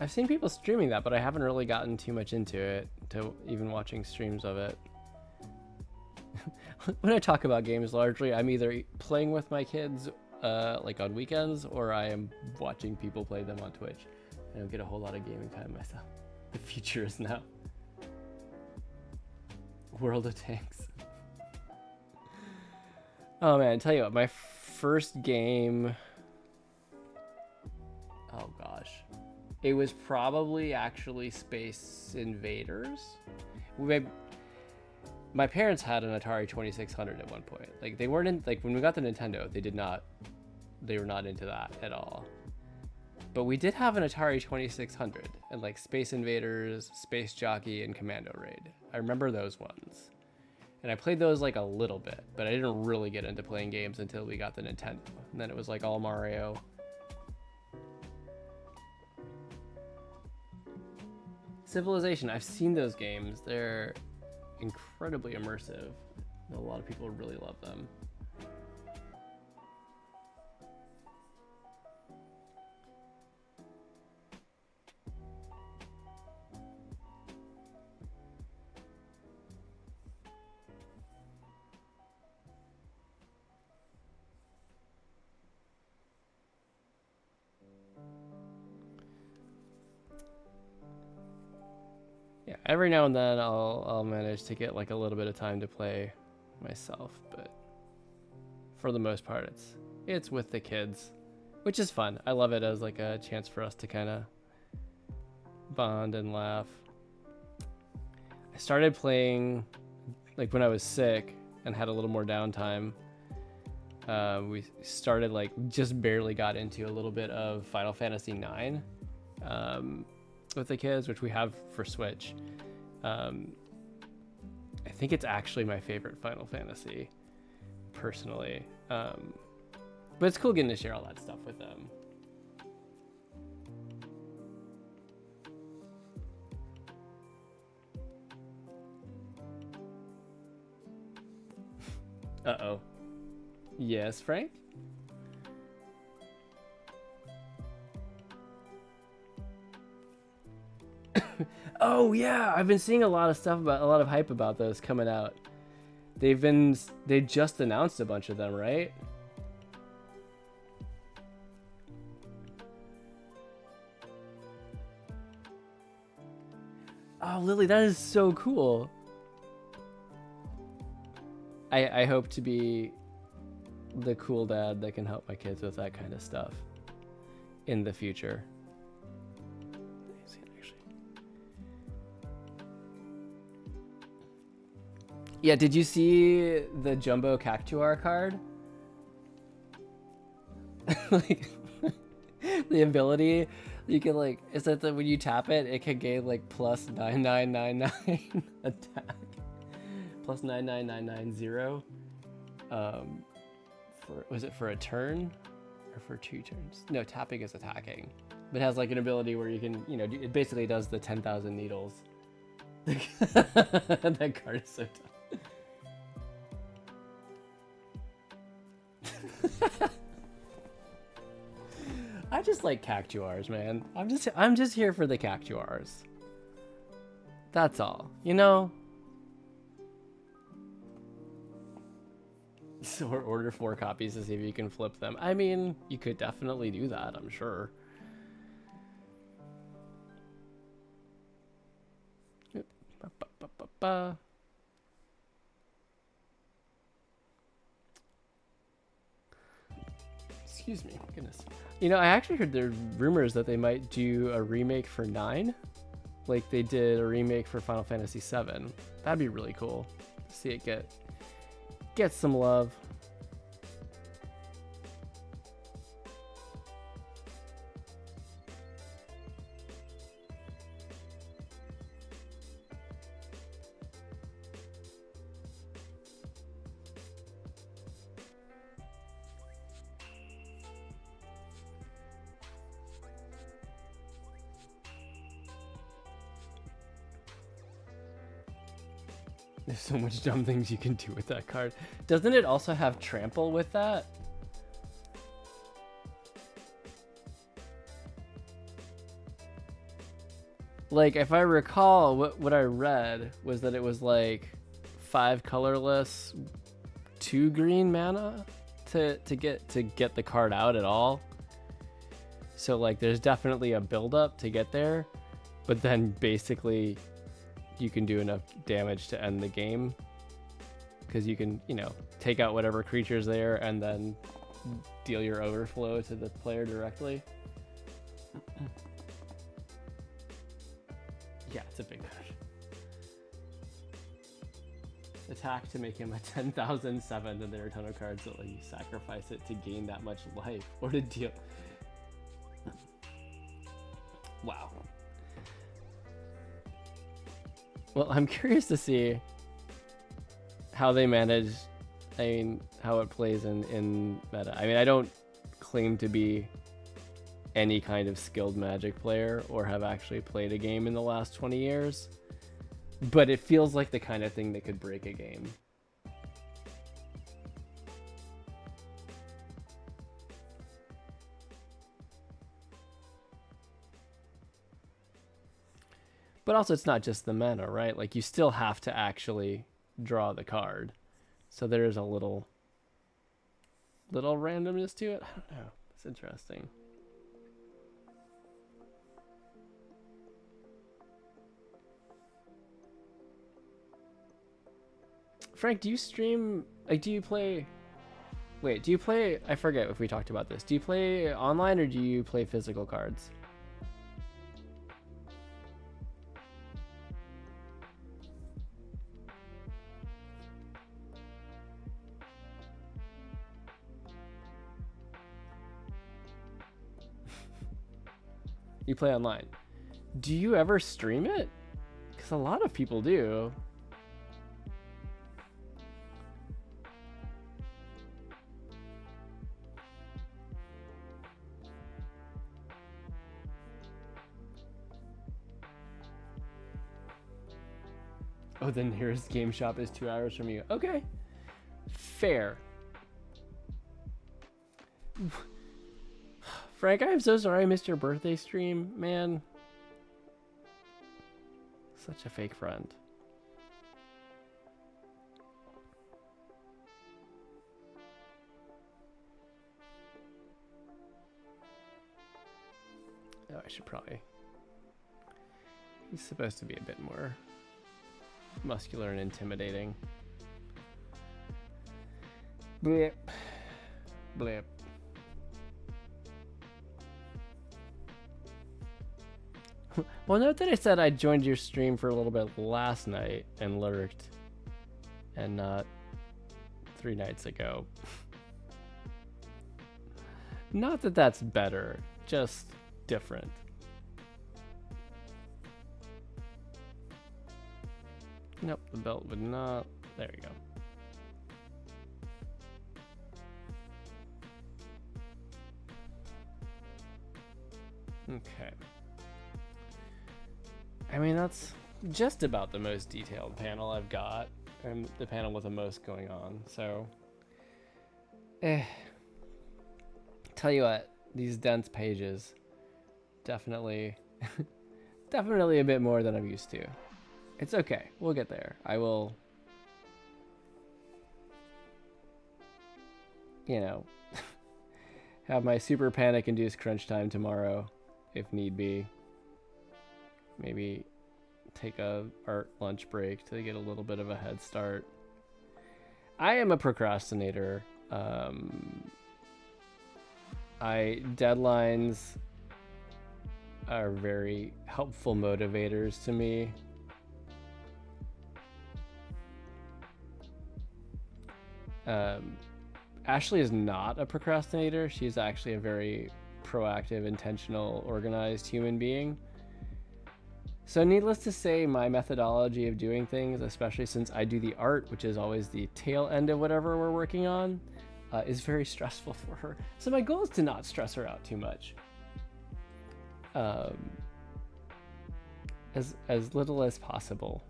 I've seen people streaming that, but I haven't really gotten too much into it, to even watching streams of it. When I talk about games, largely I'm either playing with my kids like on weekends, or I am watching people play them on Twitch. I don't get a whole lot of gaming time myself. The future is now. World of Tanks. Oh man, tell you what, my first game... Oh gosh. It was probably actually Space Invaders. My parents had an Atari 2600 at one point. Like they weren't in, like when we got the Nintendo, they were not into that at all. But we did have an Atari 2600 and like Space Invaders, Space Jockey, and Commando Raid. I remember those ones. And I played those like a little bit, but I didn't really get into playing games until we got the Nintendo. And then it was like all Mario. Civilization, I've seen those games. They're incredibly immersive. A lot of people really love them. Yeah, every now and then I'll manage to get like a little bit of time to play myself, but for the most part it's with the kids, which is fun. I love it as like a chance for us to kind of bond and laugh. I started playing like when I was sick and had a little more downtime. We started like just barely got into a little bit of Final Fantasy IX. With the kids, which we have for Switch. I think it's actually my favorite Final Fantasy, personally. But it's cool getting to share all that stuff with them. Uh-oh. Yes, Frank? Oh yeah, I've been seeing a lot of hype about those coming out. They just announced a bunch of them, right? Oh, Lily, that is so cool. I hope to be the cool dad that can help my kids with that kind of stuff in the future. Yeah, did you see the Jumbo Cactuar card? Like, the ability, you can like, is that when you tap it, it can gain like plus 9999 attack. Plus 99990. Was it for a turn? Or for 2 turns? No, tapping is attacking. But it has like an ability where you can, you know, it basically does the 10,000 needles. That card is so tough. I just like Cactuars, man. I'm just here for the Cactuars. That's all. You know? So order 4 copies to see if you can flip them. I mean, you could definitely do that, I'm sure. Excuse me, goodness. You know, I actually heard there are rumors that they might do a remake for 9. Like they did a remake for Final Fantasy 7. That'd be really cool to see it get some love. There's so much dumb things you can do with that card. Doesn't it also have trample with that? Like, if I recall, what I read was that it was like 5 colorless, 2 green mana to get the card out at all. So like, there's definitely a build-up to get there, but then basically you can do enough damage to end the game because you can, you know, take out whatever creature's there and then deal your overflow to the player directly. Yeah, it's a big card. Attack to make him a 10,007, and there are a ton of cards that let you sacrifice it to gain that much life or to deal. Wow. Well, I'm curious to see how they manage, I mean, how it plays in meta. I mean, I don't claim to be any kind of skilled Magic player or have actually played a game in the last 20 years, but it feels like the kind of thing that could break a game. But also, it's not just the mana, right? Like, you still have to actually draw the card. So there is a little randomness to it. I don't know. It's interesting. Frank, do you stream? Like, do you play? Wait, do you play? I forget if we talked about this. Do you play online or do you play physical cards? You play online. Do you ever stream it? Because a lot of people do. Oh, the nearest game shop is 2 hours from you. Okay. Fair. Frank, I am so sorry I missed your birthday stream, man. Such a fake friend. Oh, I should probably... He's supposed to be a bit more muscular and intimidating. Blip. Blip. Well, note that I said I joined your stream for a little bit last night and lurked. and not 3 nights ago. Not that that's better, just different. Nope, the belt would not. There we go. Okay. I mean, that's just about the most detailed panel I've got, and the panel with the most going on, so. Tell you what, these dense pages, definitely, definitely a bit more than I'm used to. It's okay, we'll get there. I will, you know, have my super panic-induced crunch time tomorrow, if need be. Maybe take a art lunch break to get a little bit of a head start. I am a procrastinator. Deadlines are very helpful motivators to me. Ashley is not a procrastinator. She's actually a very proactive, intentional, organized human being. So needless to say, my methodology of doing things, especially since I do the art, which is always the tail end of whatever we're working on, is very stressful for her. So my goal is to not stress her out too much. As little as possible.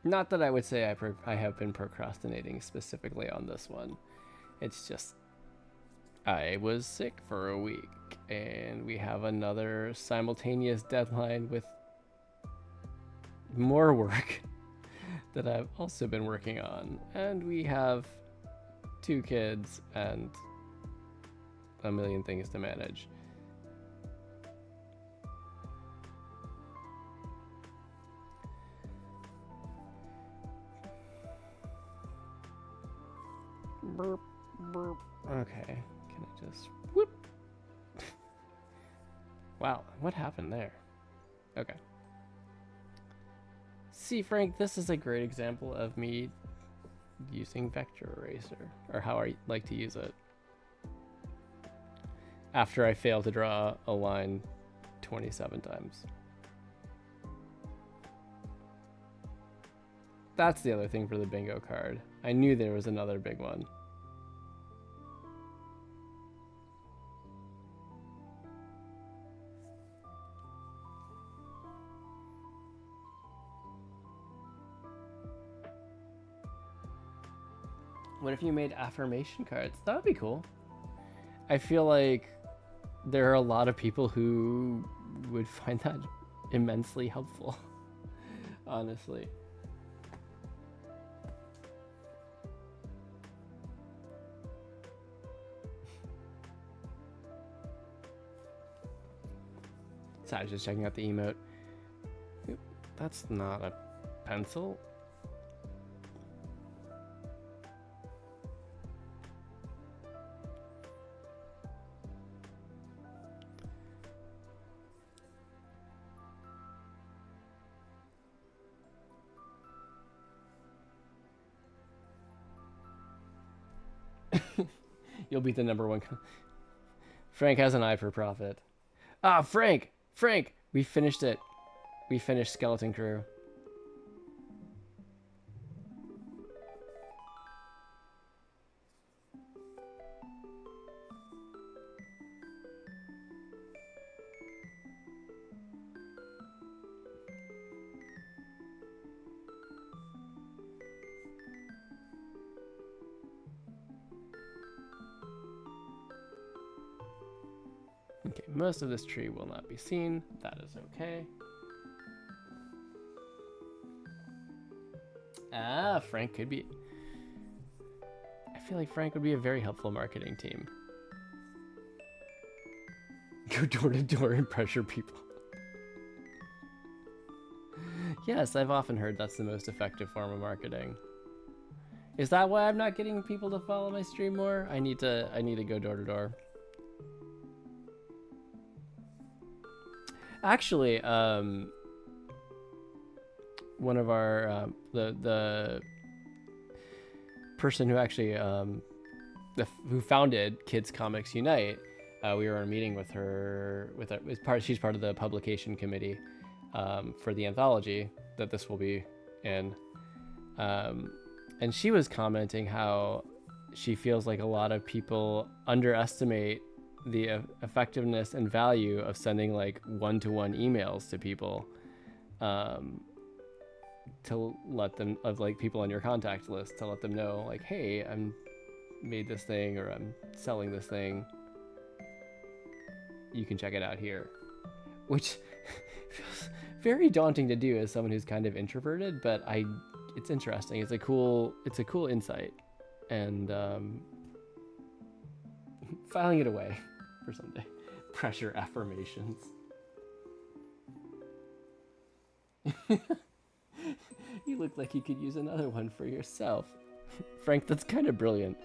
Not that I would say I have been procrastinating specifically on this one. It's just I was sick for a week, and we have another simultaneous deadline with more work that I've also been working on. And we have 2 kids and a million things to manage. Burp, burp. Okay, can I just whoop? Wow, what happened there? Okay. See, Frank, this is a great example of me using vector eraser, or how I like to use it. After I fail to draw a line 27 times. That's the other thing for the bingo card. I knew there was another big one. What if you made affirmation cards? That would be cool. I feel like there are a lot of people who would find that immensely helpful, honestly. So I was just checking out the emote. Oop, that's not a pencil. You'll be the #1. Frank has an eye for profit. Ah, Frank, we finished it. We finished Skeleton Crew. Okay, most of this tree will not be seen. That is okay. Ah, Frank could be... I feel like Frank would be a very helpful marketing team. Go door to door and pressure people. Yes, I've often heard that's the most effective form of marketing. Is that why I'm not getting people to follow my stream more? I need to go door to door. Actually, one of our the person who actually who founded Kids Comics Unite, we were in a meeting with her. She's part of the publication committee for the anthology that this will be in, and she was commenting how she feels like a lot of people underestimate the effectiveness and value of sending like one-to-one emails to people, to let them, of like people on your contact list, to let them know like, hey, I'm made this thing, or I'm selling this thing, you can check it out here, which feels very daunting to do as someone who's kind of introverted, but it's interesting. It's a cool insight, and filing it away for someday. Pressure affirmations. You look like you could use another one for yourself. Frank, that's kind of brilliant.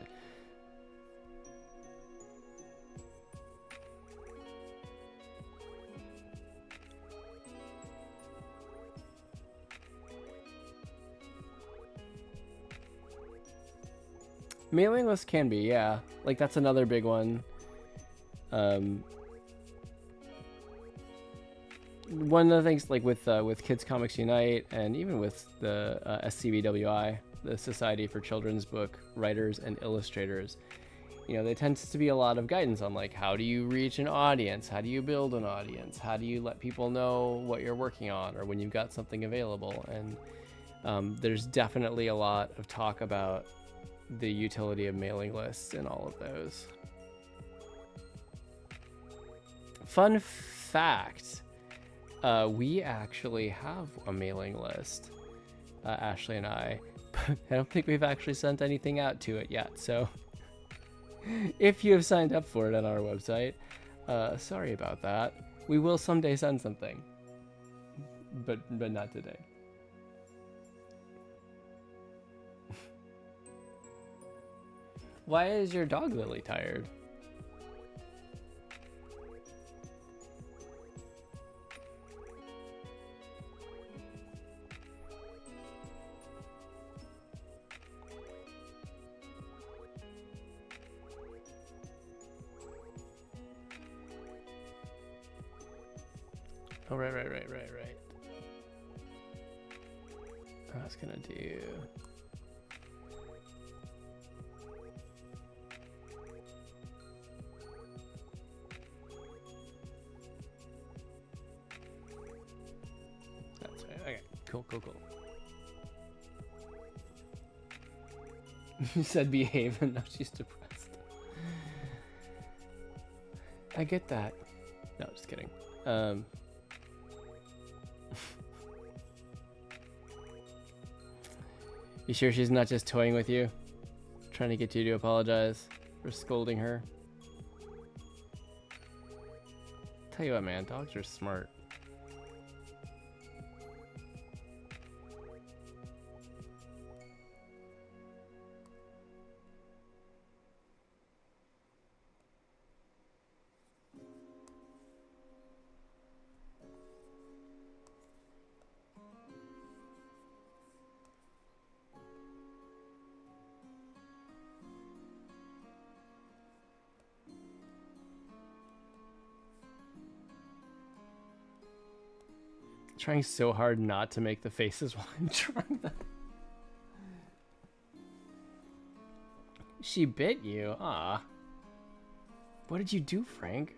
Mailing lists can be, yeah. Like, that's another big one. One of the things, like with Kids Comics Unite, and even with the SCBWI, the Society for Children's Book Writers and Illustrators, you know, there tends to be a lot of guidance on like, how do you reach an audience? How do you build an audience? How do you let people know what you're working on, or when you've got something available? And there's definitely a lot of talk about the utility of mailing lists in all of those. Fun fact, we actually have a mailing list, Ashley and I, but I don't think we've actually sent anything out to it yet. So if you have signed up for it on our website, sorry about that. We will someday send something, but not today. Why is your dog Lily tired? Oh, right. I was gonna do... That's right, okay, cool. You said behave, and now she's depressed. I get that. No, just kidding. You sure she's not just toying with you? Trying to get you to apologize for scolding her? Tell you what, man, dogs are smart. Trying so hard not to make the faces while I'm trying them. She bit you? Ah. What did you do, Frank?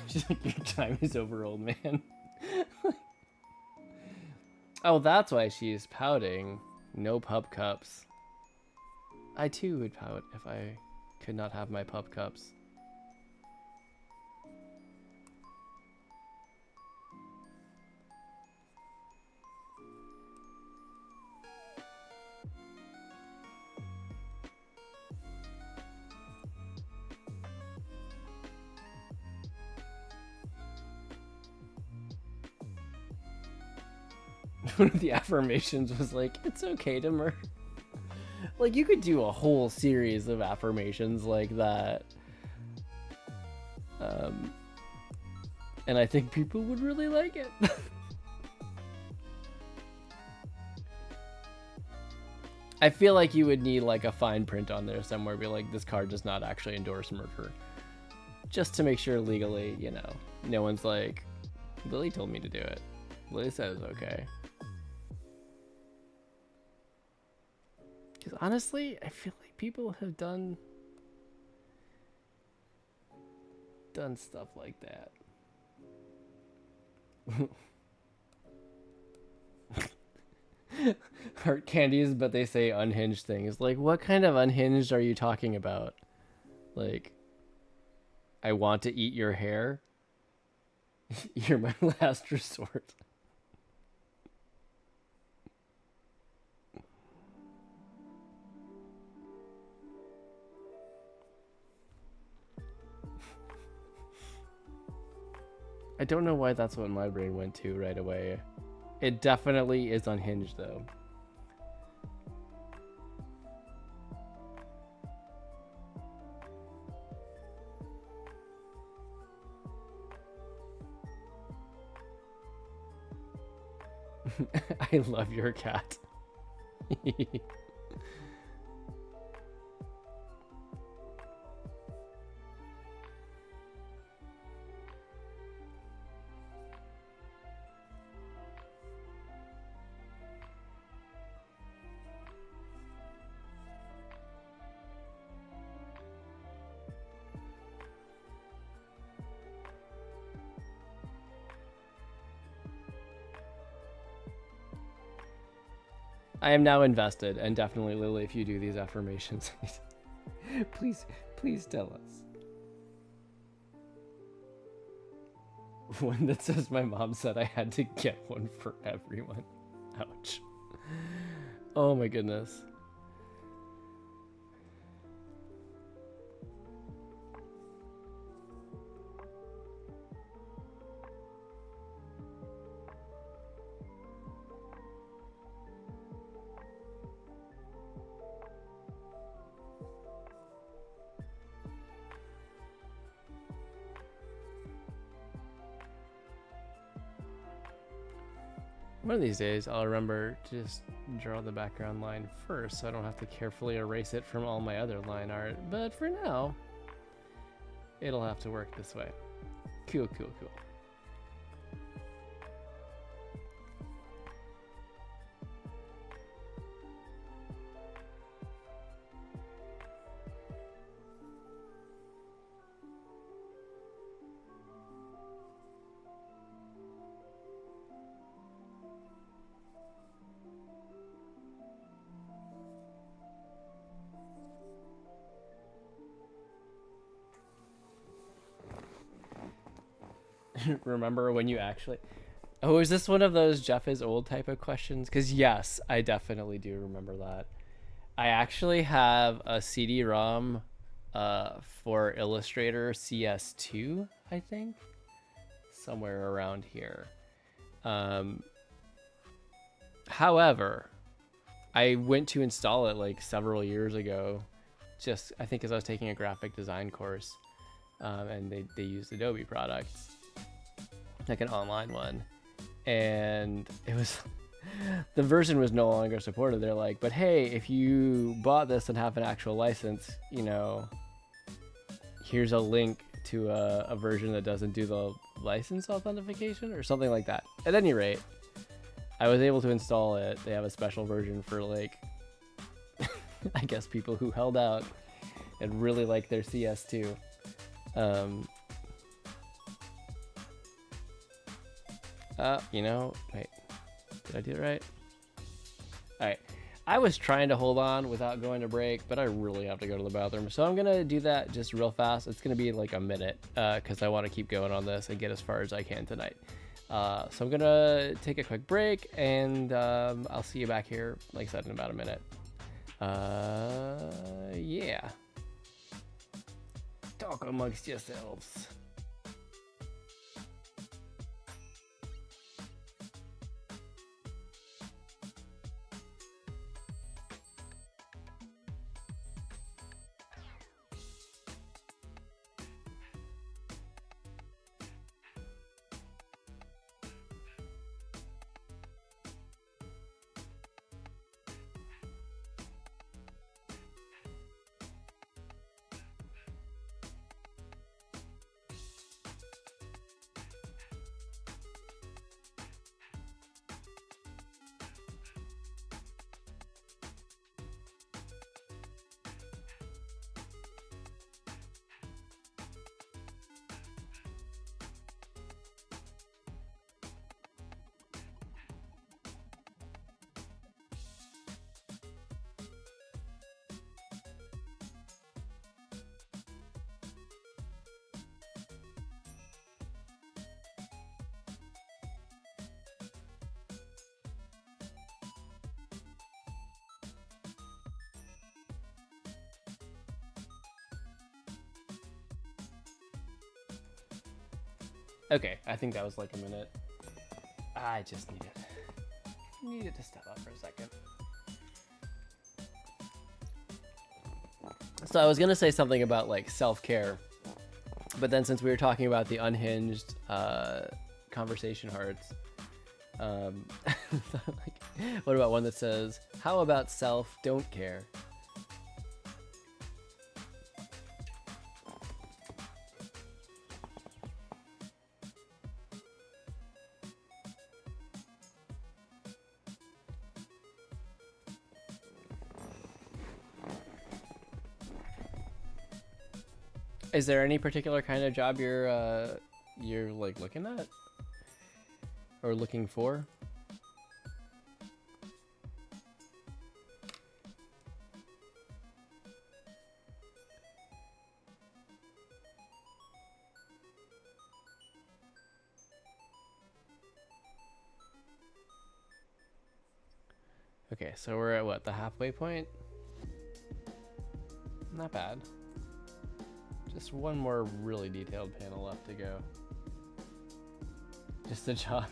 She's like, your time is over, old man. Oh, that's why she's pouting. No pub cups. I too would pout if I could not have my pub cups. One of the affirmations was like, it's okay to murder. Like, you could do a whole series of affirmations like that. And I think people would really like it. I feel like you would need like a fine print on there somewhere, be like, this card does not actually endorse murder. Just to make sure legally, you know, no one's like, Lily told me to do it. Lily says okay. Because honestly, I feel like people have done stuff like that. Heart candies, but they say unhinged things. Like, what kind of unhinged are you talking about? Like, I want to eat your hair? You're my last resort. I don't know why that's what my brain went to right away. It definitely is unhinged, though. I love your cat. I am now invested, and definitely, Lily, if you do these affirmations, please tell us. One that says my mom said I had to get one for everyone. Ouch. Oh my goodness. One of these days, I'll remember to just draw the background line first, so I don't have to carefully erase it from all my other line art. But for now, it'll have to work this way. Cool. Remember when you actually... Oh, is this one of those Geoff is old type of questions? Because yes, I definitely do remember that. I actually have a CD-ROM for Illustrator CS2, I think. Somewhere around here. However, I went to install it like several years ago. Just, I think, because I was taking a graphic design course. And they used Adobe products. Like an online one, and it was the version was no longer supported. They're like, but hey, if you bought this and have an actual license, you know, here's a link to a version that doesn't do the license authentication or something like that. At any rate, I was able to install it. They have a special version for like I guess people who held out and really like their CS2. You know, wait, did I do it right? All right. I was trying to hold on without going to break, but I really have to go to the bathroom. So I'm going to do that just real fast. It's going to be like a minute because I want to keep going on this and get as far as I can tonight. So I'm going to take a quick break, and I'll see you back here, like I said, in about a minute. Yeah. Talk amongst yourselves. Okay, I think that was like a minute. I just needed to step up for a second. So I was gonna say something about like self-care, but then since we were talking about the unhinged conversation hearts, like, what about one that says, "How about self don't care?" Is there any particular kind of job you're like looking at or looking for? Okay, so we're at what, the halfway point? Not bad. Just one more really detailed panel left to go. Just a job.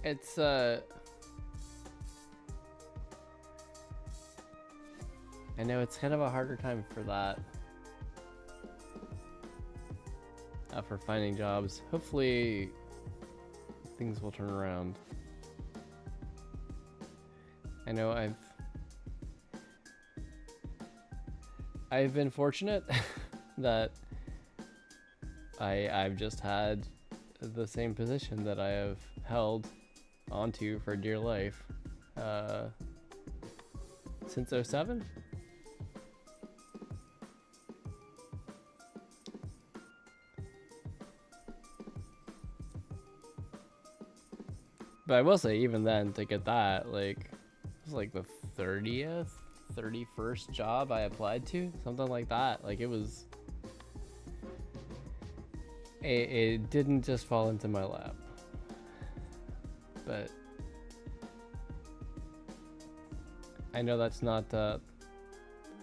It's I know it's kind of a harder time for that. For finding jobs. Hopefully things will turn around. I know I've been fortunate that I've just had the same position that I have held onto for dear life since 07. But I will say, even then, to get that, like, it was like the 31st job I applied to, something like that. Like, it was, it didn't just fall into my lap. But I know that's not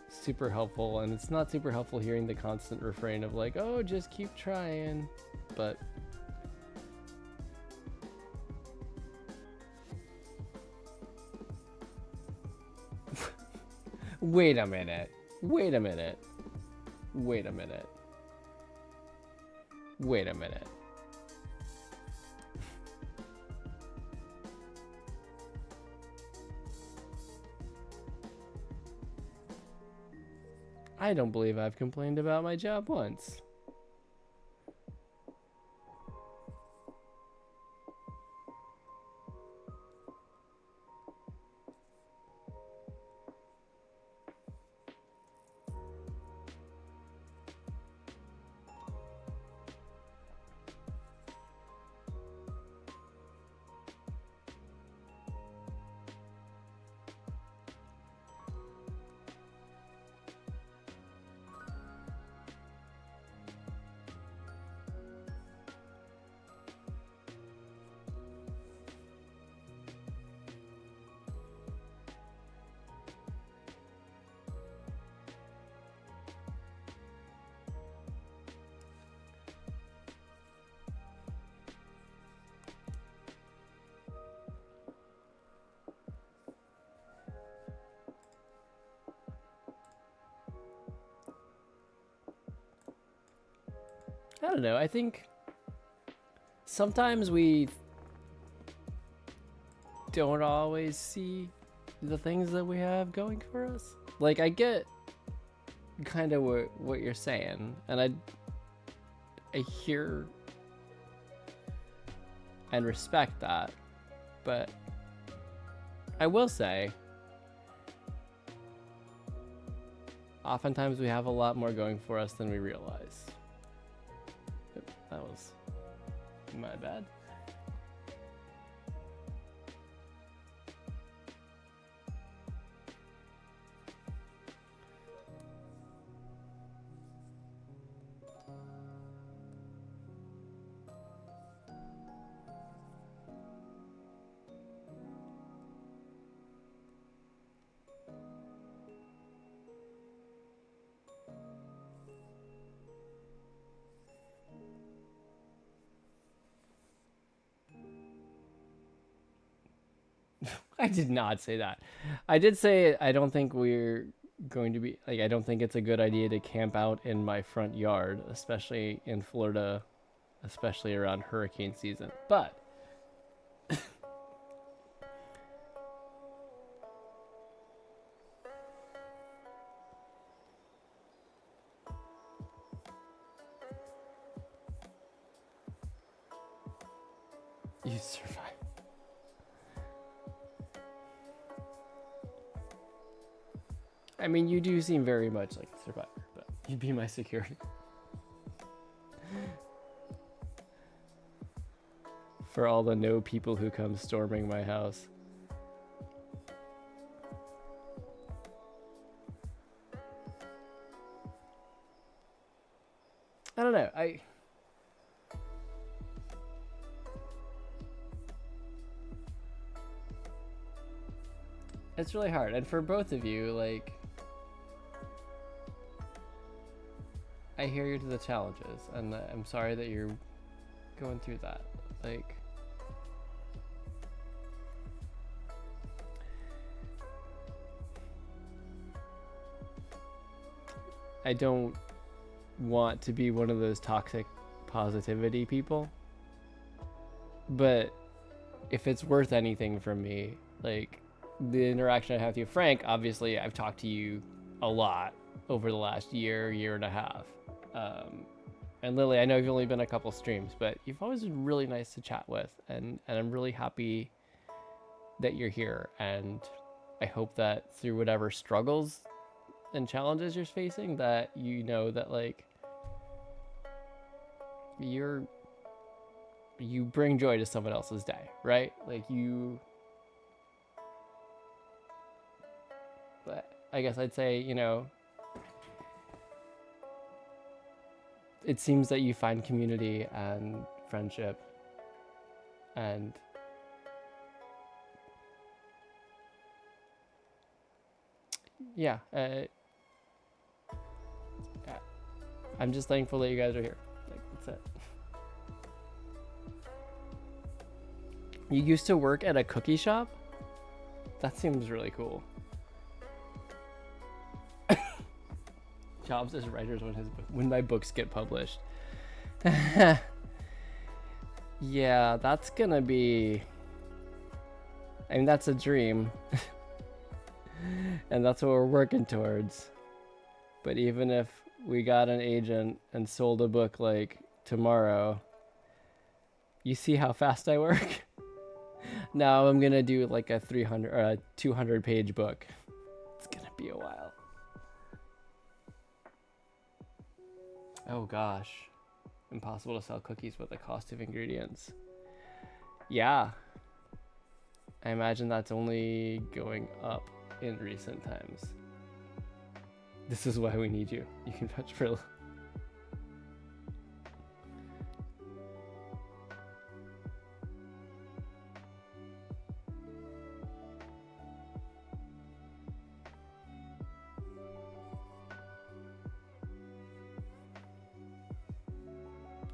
super helpful, and it's not super helpful hearing the constant refrain of like, oh, just keep trying. But wait a minute. Wait a minute. Wait a minute. Wait a minute. I don't believe I've complained about my job once. I don't know. I think sometimes we don't always see the things that we have going for us. Like, I get kind of what you're saying, and I hear and respect that, but I will say oftentimes we have a lot more going for us than we realize. That was my bad. I did not say that. I did say I don't think we're going to be like, I don't think it's a good idea to camp out in my front yard, especially in Florida, especially around hurricane season. But you survive. I mean, you do seem very much like a survivor, but you'd be my security. For all the no people who come storming my house. I don't know. It's really hard. And for both of you, like, I hear you to the challenges, and I'm sorry that you're going through that. Like, I don't want to be one of those toxic positivity people, but if it's worth anything from me, like, the interaction I have with you, Frank, obviously I've talked to you a lot over the last year and a half. And Lily, I know you've only been a couple streams, but you've always been really nice to chat with, and I'm really happy that you're here. And I hope that through whatever struggles and challenges you're facing, that you know that, like, you bring joy to someone else's day, right? Like, but I guess I'd say, you know, it seems that you find community and friendship, and yeah, I'm just thankful that you guys are here. Like, that's it. You used to work at a cookie shop? That seems really cool. Jobs as writers when my books get published. Yeah, that's gonna be, I mean, that's a dream. And that's what we're working towards. But even if we got an agent and sold a book like tomorrow, you see how fast I work? Now I'm gonna do like a 300 or a 200 page book. It's gonna be a while. Oh gosh. Impossible to sell cookies with the cost of ingredients. Yeah. I imagine that's only going up in recent times. This is why we need you. You can vouch for.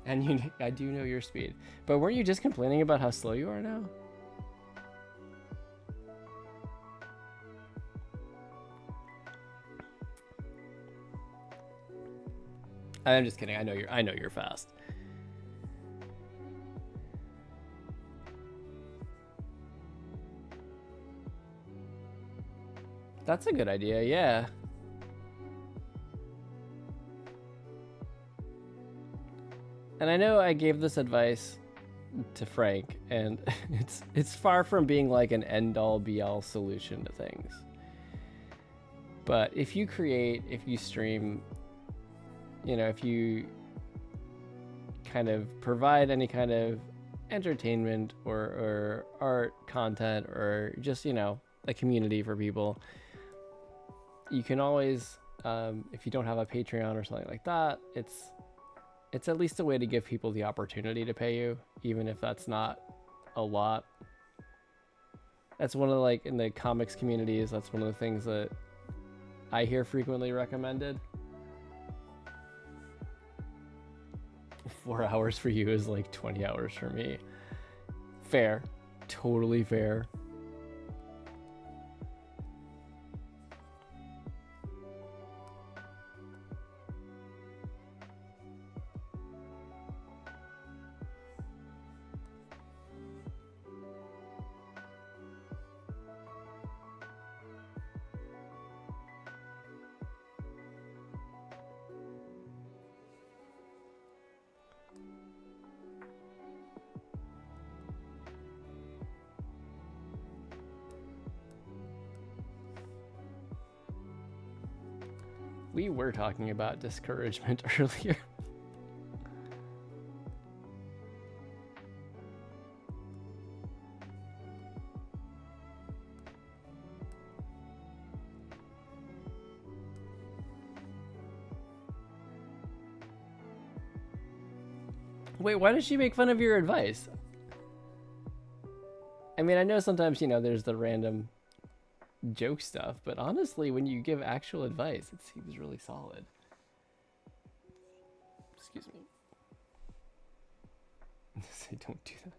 And I do know your speed. But weren't you just complaining about how slow you are now? I'm just kidding. I know you're fast. That's a good idea, yeah. And I know I gave this advice to Frank, and it's far from being like an end-all be-all solution to things. But if you create, if you stream, you know, if you kind of provide any kind of entertainment or art content or just, you know, a community for people, you can always, if you don't have a Patreon or something like that, it's at least a way to give people the opportunity to pay you, even if that's not a lot. That's one of the, like, in the comics communities, that's one of the things that I hear frequently recommended. 4 hours for you is like 20 hours for me. Fair. Totally fair. We were talking about discouragement earlier. Wait, why does she make fun of your advice? I mean, I know sometimes, you know, there's the random joke stuff, but honestly, when you give actual advice, it seems really solid. Excuse me. Say don't do that.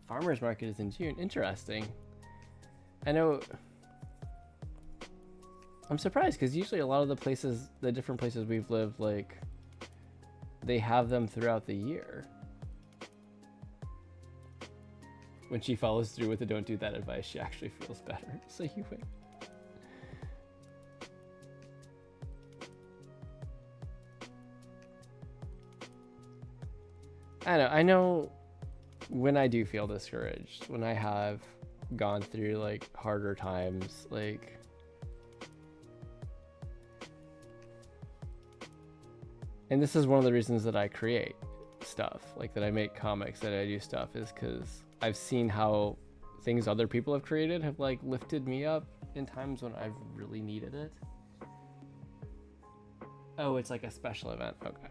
Farmers market is in June. Interesting. I know. I'm surprised because usually a lot of the places, the different places we've lived, like, they have them throughout the year. When she follows through with the don't do that advice, she actually feels better. So you win. I know when I do feel discouraged, when I have gone through like harder times, like and this is one of the reasons that I create stuff, like that I make comics, that I do stuff, is because I've seen how things other people have created have like lifted me up in times when I've really needed it. Oh, it's like a special event. Okay.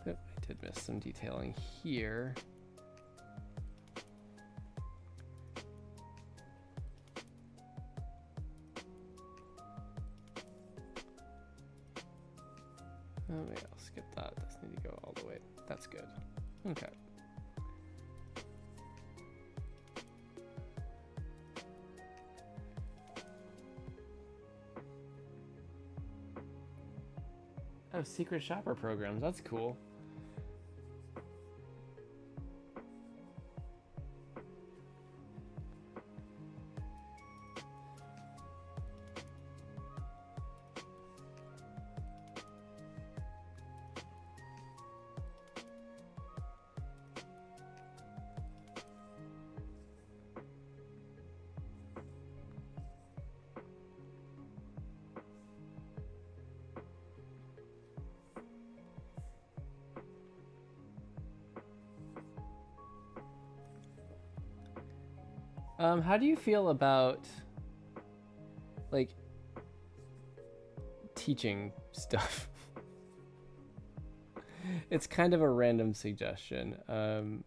I did miss some detailing here. Oh wait, I'll skip that. Doesn't need to go all the way. That's good. Okay. Oh, secret shopper programs. That's cool. How do you feel about like teaching stuff? It's kind of a random suggestion. Oh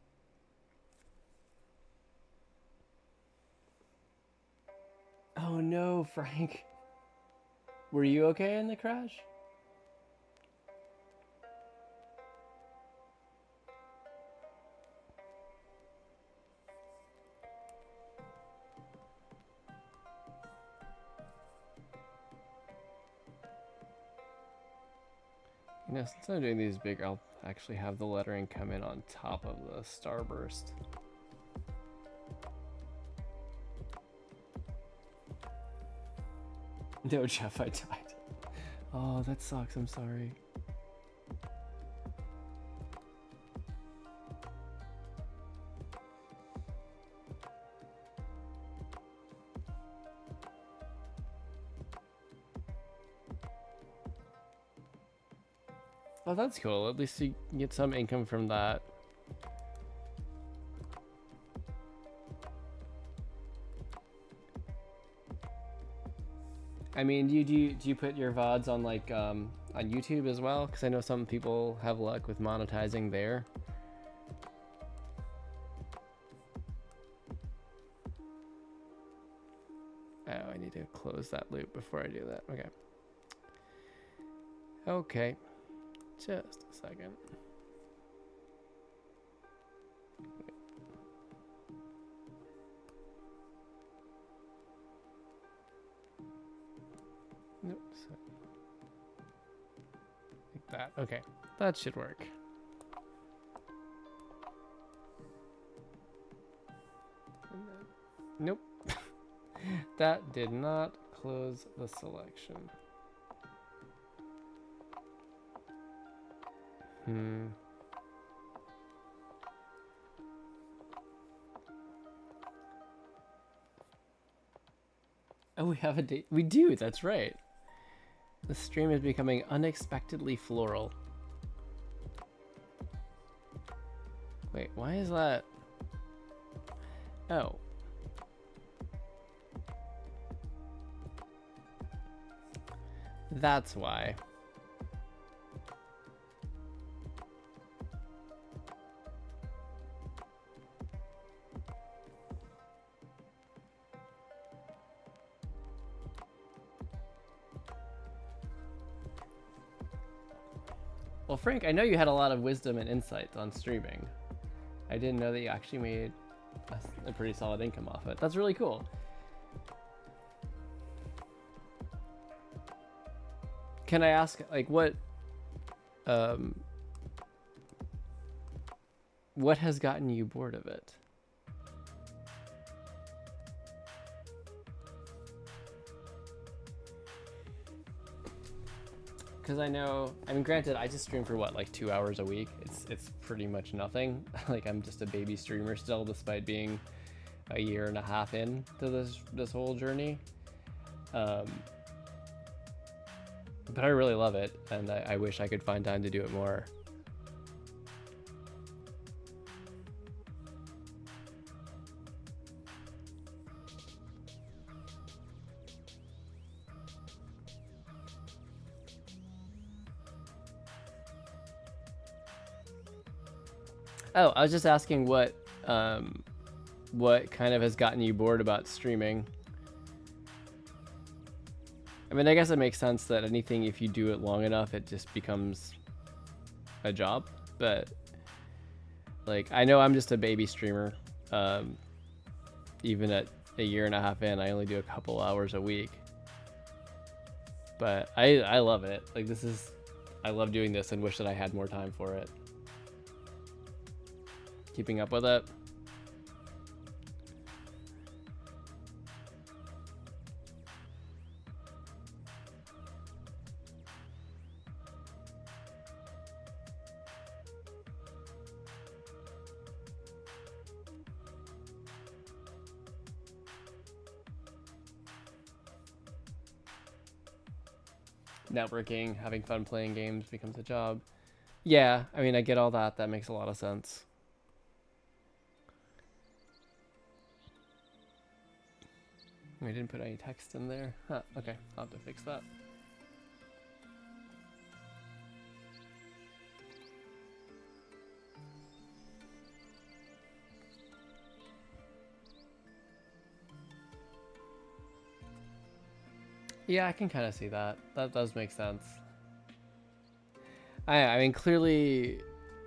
no, Frank. Were you okay in the crash? You know, since I'm doing these big, I'll actually have the lettering come in on top of the starburst. No, Geoff, I died. Oh, that sucks. I'm sorry. Oh, that's cool. At least you get some income from that. I mean, do you put your VODs on like on YouTube as well? Because I know some people have luck with monetizing there. Oh, I need to close that loop before I do that. Okay. Okay. Just a second. Nope. Like that. Okay. That should work. Nope. That did not close the selection. Oh, we have a date. We do, that's right. The stream is becoming unexpectedly floral. Wait, why is that? Oh. That's why. Well, Frank, I know you had a lot of wisdom and insight on streaming. I didn't know that you actually made a pretty solid income off it. That's really cool. Can I ask, like, what has gotten you bored of it? Because I know, I mean, granted, I just stream for what, like 2 hours a week. It's pretty much nothing. Like, I'm just a baby streamer still, despite being a year and a half in to this whole journey. But I really love it, and I wish I could find time to do it more. Oh, I was just asking what kind of has gotten you bored about streaming. I mean, I guess it makes sense that anything, if you do it long enough, it just becomes a job. But like, I know I'm just a baby streamer. Even at a year and a half in, I only do a couple hours a week. But I love it. Like, I love doing this and wish that I had more time for it. Keeping up with it. Networking, having fun playing games becomes a job. Yeah, I mean, I get all that. That makes a lot of sense. We didn't put any text in there. Huh, okay, I'll have to fix that. Yeah, I can kind of see that. That does make sense. I mean, clearly,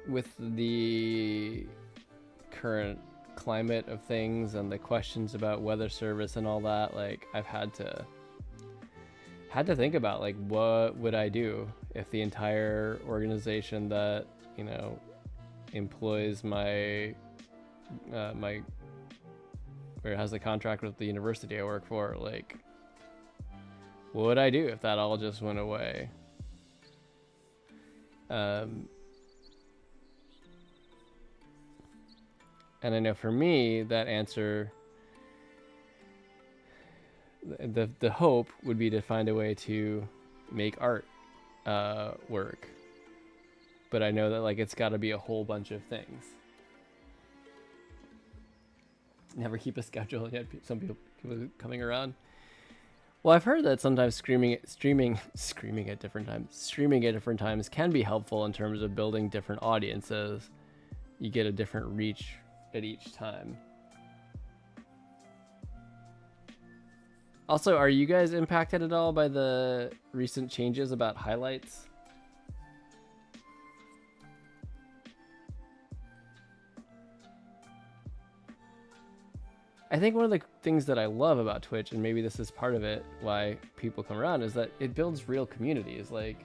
with the current climate of things and the questions about weather service and all that, like I've had to think about like what would I do if the entire organization that employs my or has a contract with the university I work for, like what would I do if that all just went away? And I know for me that answer, the hope would be to find a way to make art work, but I know that like it's got to be a whole bunch of things. Never keep a schedule yet. Some people coming around. Well, I've heard that sometimes streaming at different times can be helpful in terms of building different audiences. You get a different reach at each time. Also, are you guys impacted at all by the recent changes about highlights? I think one of the things that I love about Twitch, and maybe this is part of it, why people come around, is that it builds real communities. Like,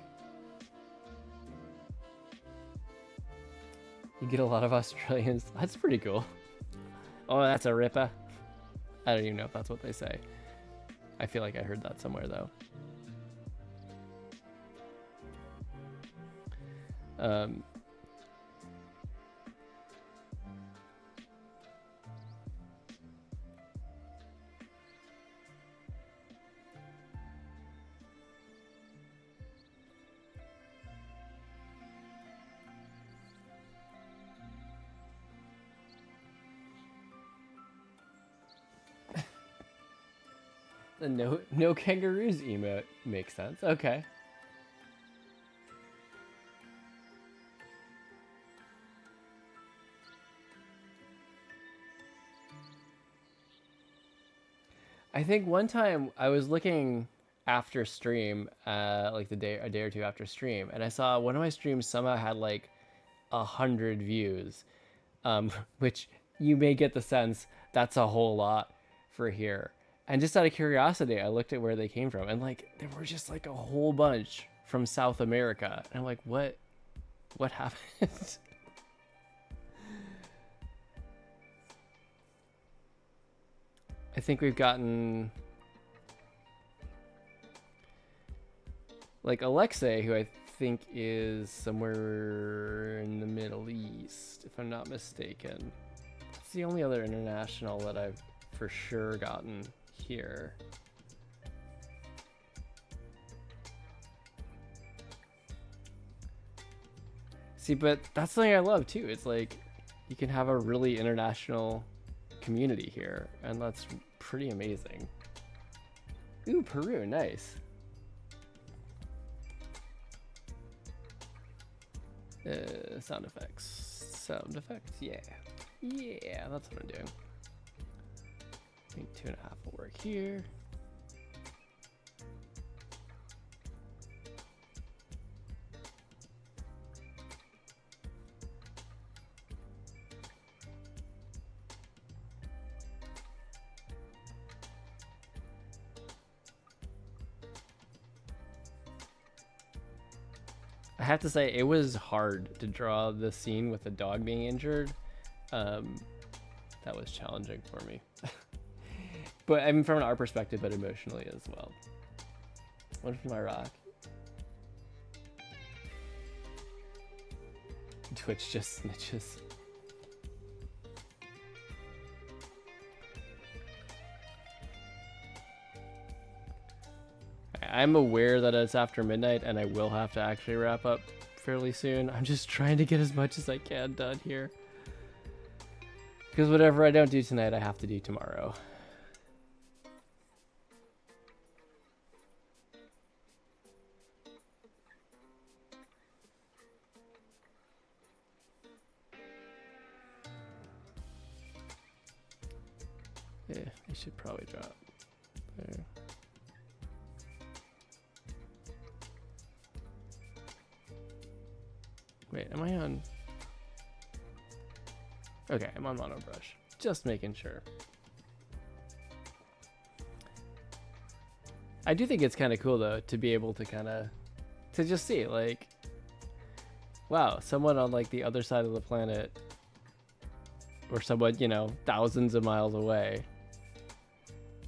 you get a lot of Australians. That's pretty cool. Oh, that's a ripper. I don't even know if that's what they say. I feel like I heard that somewhere, though. The no kangaroos emote makes sense. Okay. I think one time I was looking after stream, like a day or two after stream, and I saw one of my streams somehow had like 100 views, which you may get the sense that's a whole lot for here. And just out of curiosity, I looked at where they came from, and like there were just like a whole bunch from South America. And I'm like, what happened? I think we've gotten like Alexei, who I think is somewhere in the Middle East, if I'm not mistaken. It's the only other international that I've for sure gotten here. See, but that's something I love too. It's like you can have a really international community here, and that's pretty amazing. Ooh, Peru, nice. Sound effects, yeah, that's what I'm doing. I think 2.5 will work here. I have to say, it was hard to draw the scene with the dog being injured. That was challenging for me. But I mean, from an art perspective, but emotionally as well. One from my rock. Twitch just snitches. I'm aware that it's after midnight and I will have to actually wrap up fairly soon. I'm just trying to get as much as I can done here. Because whatever I don't do tonight, I have to do tomorrow. Yeah, I should probably drop there. Wait, am I on? Okay, I'm on mono brush. Just making sure. I do think it's kind of cool though to be able to to just see like, wow, someone on like the other side of the planet, or someone, you know, thousands of miles away,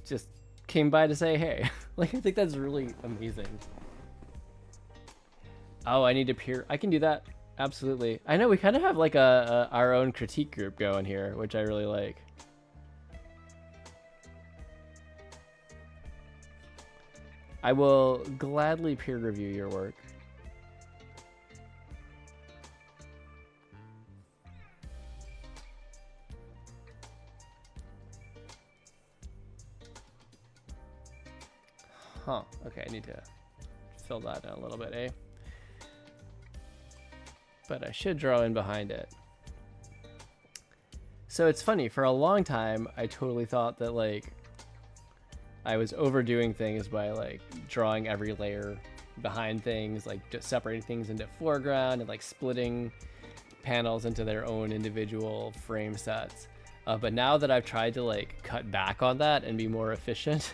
just came by to say hey. Like, I think that's really amazing. Oh, I need to peer. I can do that. Absolutely. I know we kind of have like our own critique group going here, which I really like. I will gladly peer review your work. Huh. Okay, I need to fill that in a little bit, eh? But I should draw in behind it. So it's funny, for a long time, I totally thought that like I was overdoing things by like drawing every layer behind things, like just separating things into foreground and like splitting panels into their own individual frame sets. But now that I've tried to like cut back on that and be more efficient,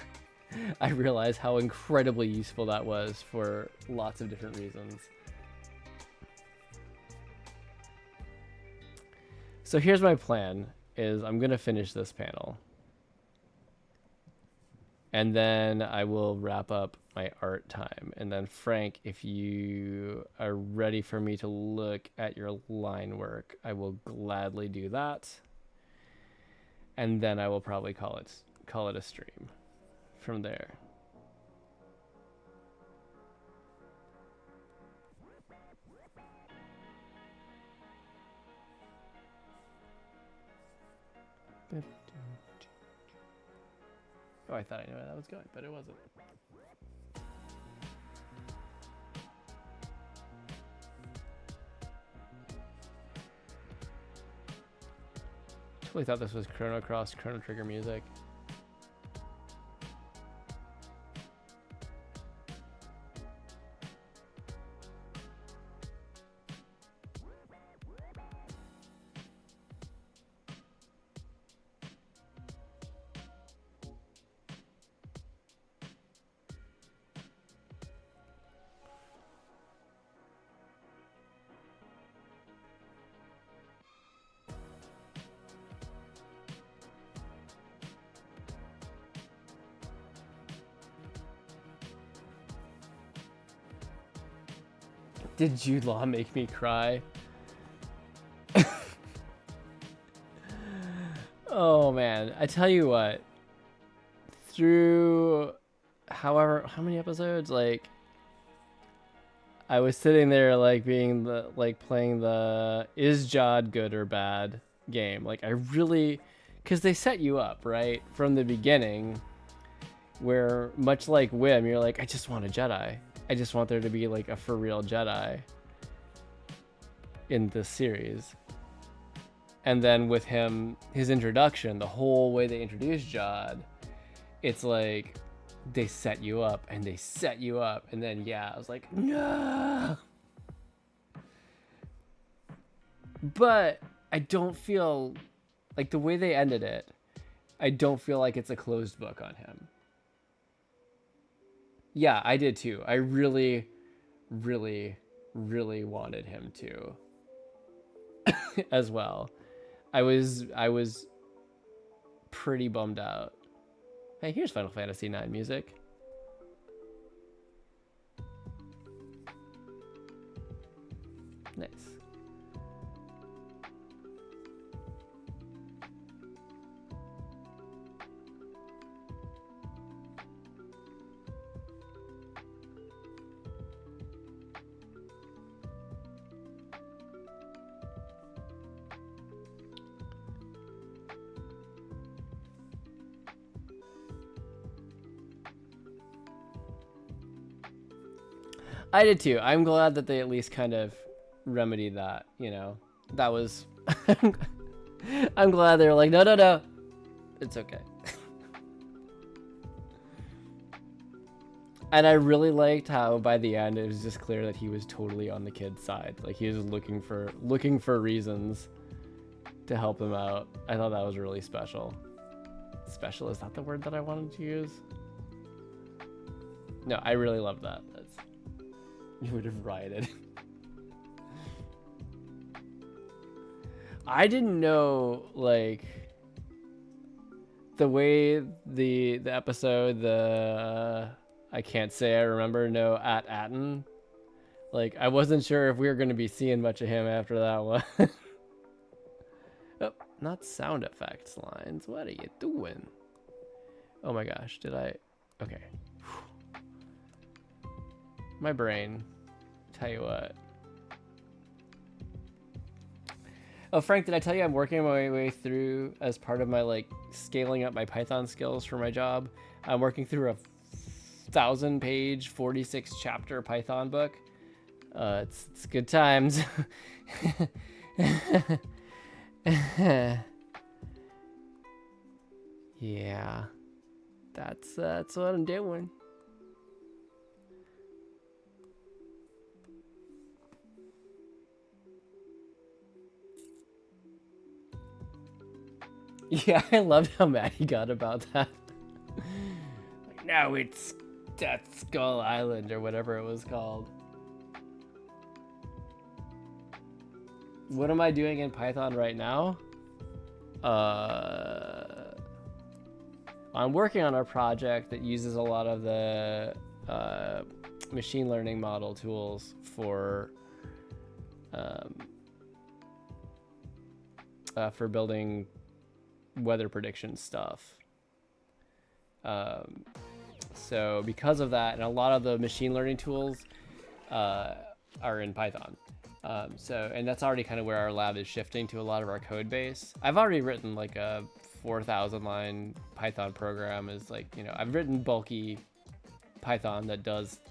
I realize how incredibly useful that was for lots of different reasons. So here's my plan, is I'm gonna finish this panel. And then I will wrap up my art time. And then Frank, if you are ready for me to look at your line work, I will gladly do that. And then I will probably call it a stream from there. Oh, I thought I knew where that was going, but it wasn't. Totally thought this was Chrono Cross, Chrono Trigger music. Did Jude Law make me cry? Oh man, I tell you what, through how many episodes, like I was sitting there like playing the is Jod good or bad game. Like I really, because they set you up right from the beginning, where much like Whim, you're like, I just want a Jedi. I just want there to be like a for real Jedi in this series. And then with him, his introduction, the whole way they introduced Jod, it's like they set you up and they set you up, and then yeah, I was like, no. But I don't feel like the way they ended it, I don't feel like it's a closed book on him. Yeah, I did too. I really, really, really wanted him to as well. I was pretty bummed out. Hey, here's Final Fantasy IX music. Nice. I did too. I'm glad that they at least kind of remedied that, you know. That was I'm glad they were like, no. It's okay. And I really liked how by the end it was just clear that he was totally on the kid's side. Like he was looking for reasons to help him out. I thought that was really special. Special, is that the word that I wanted to use? No, I really love that. You would have rioted. I didn't know, like, the way the episode, I can't say I remember, no, at Atten. Like, I wasn't sure if we were going to be seeing much of him after that one. Oh, not sound effects lines. What are you doing? Oh my gosh, did I? Okay. My brain. Tell you what. Oh, Frank, did I tell you I'm working my way through, as part of my, like, scaling up my Python skills for my job? I'm working through a 1,000-page, 46-chapter Python book. It's good times. Yeah, that's what I'm doing. Yeah, I loved how mad he got about that. Like, now it's Death Skull Island or whatever it was called. What am I doing in Python right now? I'm working on a project that uses a lot of the machine learning model tools for building weather prediction stuff. So because of that, and a lot of the machine learning tools are in Python. And that's already kind of where our lab is shifting to a lot of our code base. I've already written like a 4,000 line Python program. Is like, you know, I've written bulky Python that does,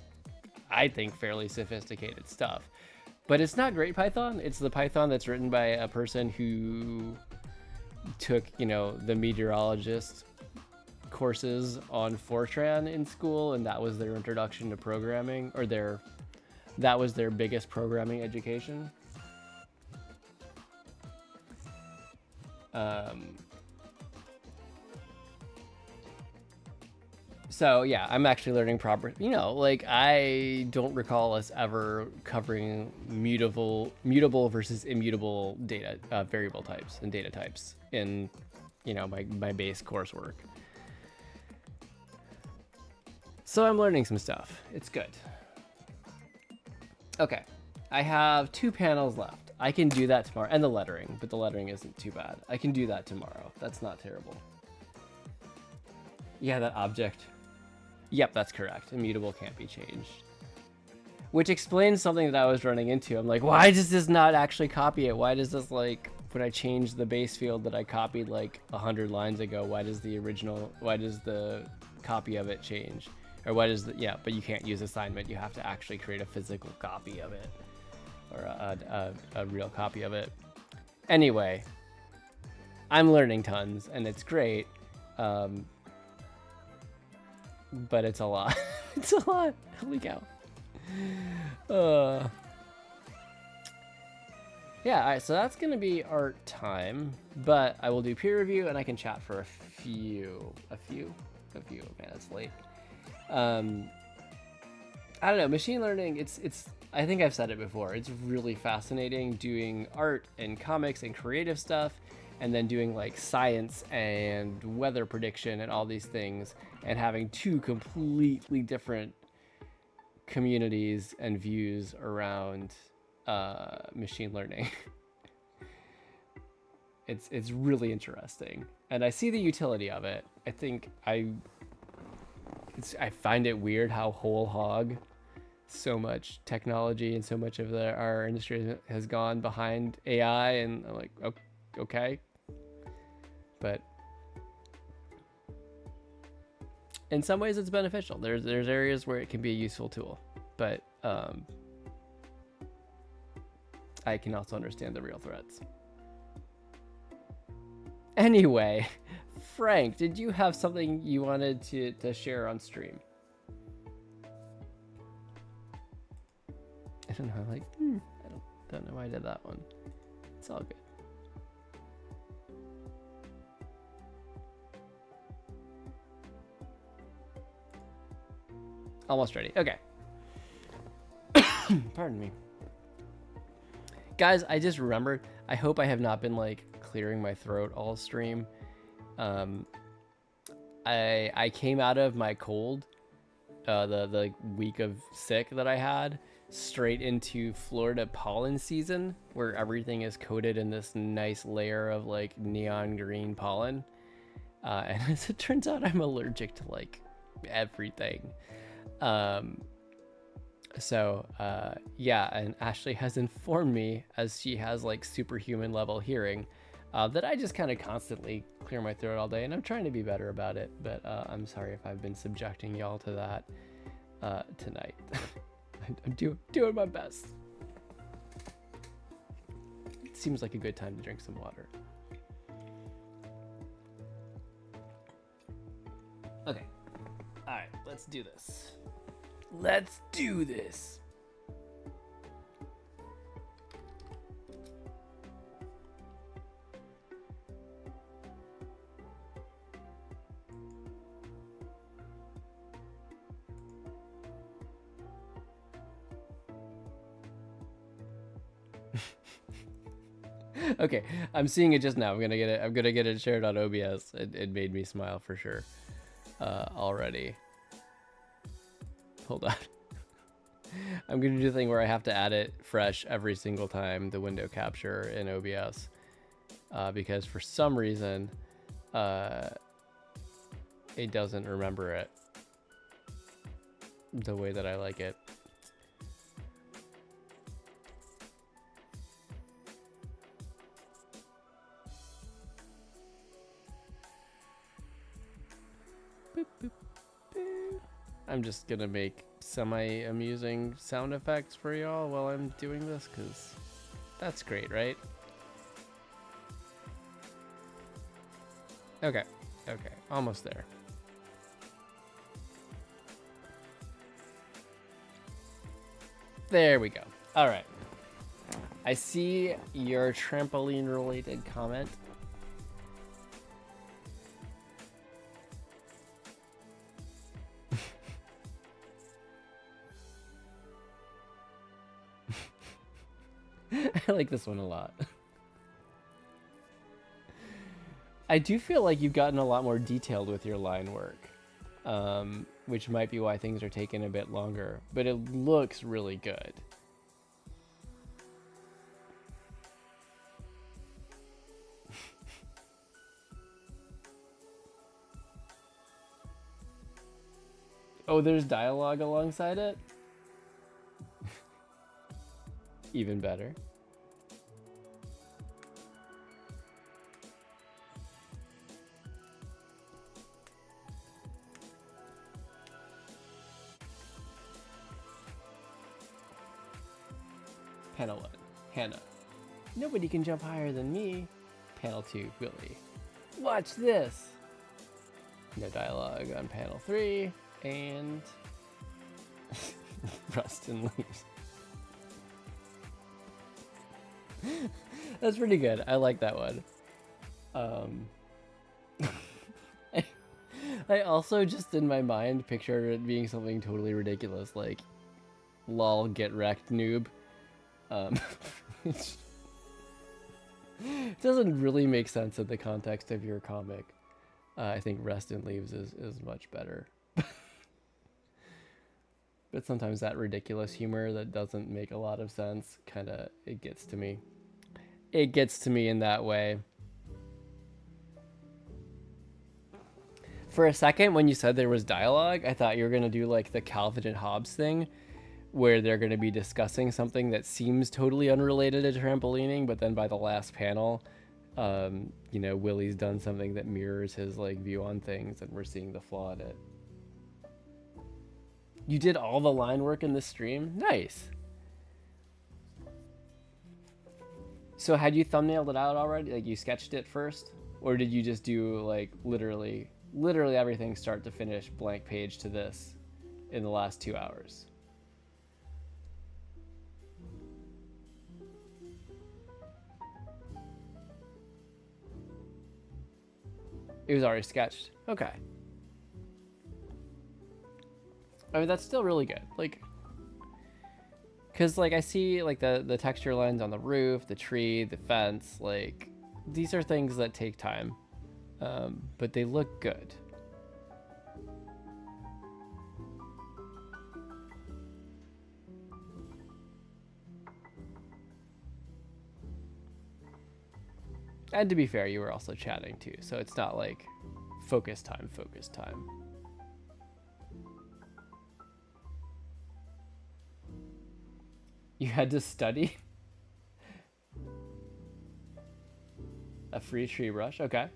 I think, fairly sophisticated stuff. But it's not great Python. It's the Python that's written by a person who took, you know, the meteorologist courses on Fortran in school, and that was their introduction to programming, or that was their biggest programming education. So yeah, I'm actually learning proper, you know, like I don't recall us ever covering mutable versus immutable data, variable types and data types in, you know, my base coursework. So I'm learning some stuff. It's good. Okay, I have 2 panels left. I can do that tomorrow, and the lettering, but the lettering isn't too bad. I can do that tomorrow. That's not terrible. Yeah, that object. Yep, that's correct. Immutable can't be changed. Which explains something that I was running into. I'm like, why does this not actually copy it? Why does this, like, when I change the base field that I copied like 100 lines ago, why does the copy of it change? Or why does yeah, but you can't use assignment. You have to actually create a physical copy of it, or a real copy of it. Anyway, I'm learning tons, and it's great. But it's a lot. It's a lot. Holy cow. Yeah, all right, so that's gonna be art time, but I will do peer review, and I can chat for a few minutes late. I don't know, machine learning, it's I think I've said it before, it's really fascinating doing art and comics and creative stuff, and then doing like science and weather prediction and all these things, and having 2 completely different communities and views around machine learning. It's really interesting, and I see the utility of it. I think I find it weird how whole hog so much technology and so much of our industry has gone behind AI, and I'm like, okay, but in some ways it's beneficial. There's areas where it can be a useful tool, but I can also understand the real threats. Anyway, Frank, did you have something you wanted to share on stream? don't know, like, I don't know why I did that one. It's all good. Almost ready. Okay. Pardon me. Guys, I just remembered, I hope I have not been like clearing my throat all stream. I came out of my cold, the week of sick that I had, straight into Florida pollen season, where everything is coated in this nice layer of like neon green pollen. And as it turns out, I'm allergic to like everything. Yeah, and Ashley has informed me, as she has like superhuman level hearing, that I just kind of constantly clear my throat all day, and I'm trying to be better about it, but I'm sorry if I've been subjecting y'all to that tonight. I'm doing my best. It seems like a good time to drink some water. Okay. All right, let's do this. Let's do this. Okay, I'm seeing it just now. I'm gonna get it shared on OBS. It made me smile for sure. Already. Hold on. I'm gonna do the thing where I have to add it fresh every single time, the window capture in OBS, because for some reason it doesn't remember it the way that I like it. Boop, boop, boop. I'm just gonna make semi-amusing sound effects for y'all while I'm doing this, because that's great, right? Okay, almost there. There we go. All right. I see your trampoline-related comment. I like this one a lot. I do feel like you've gotten a lot more detailed with your line work, which might be why things are taking a bit longer, but it looks really good. Oh, there's dialogue alongside it? Even better. Panel 1, Hannah. Nobody can jump higher than me. Panel 2, Willie. Watch this. No dialogue on panel 3, and Rust and Leaves. That's pretty good. I like that one. I also just in my mind picture it being something totally ridiculous, like lol get wrecked noob. It doesn't really make sense in the context of your comic. I think Rest and Leaves is much better. But sometimes that ridiculous humor that doesn't make a lot of sense, it gets to me. It gets to me in that way. For a second, when you said there was dialogue, I thought you were going to do like the Calvin and Hobbes thing, where they're going to be discussing something that seems totally unrelated to trampolining, but then by the last panel, Willie's done something that mirrors his like view on things, and we're seeing the flaw in it. You did all the line work in the stream? Nice. So had you thumbnailed it out already? Like you sketched it first? Or did you just do like literally everything start to finish, blank page to this in the last 2 hours? It was already sketched. Okay. I mean, that's still really good. Like, because, like, I see, like, the texture lines on the roof, the tree, the fence. Like, these are things that take time. But they look good. And to be fair, you were also chatting too, so it's not like focus time, focus time. You had to study? A free tree brush? Okay.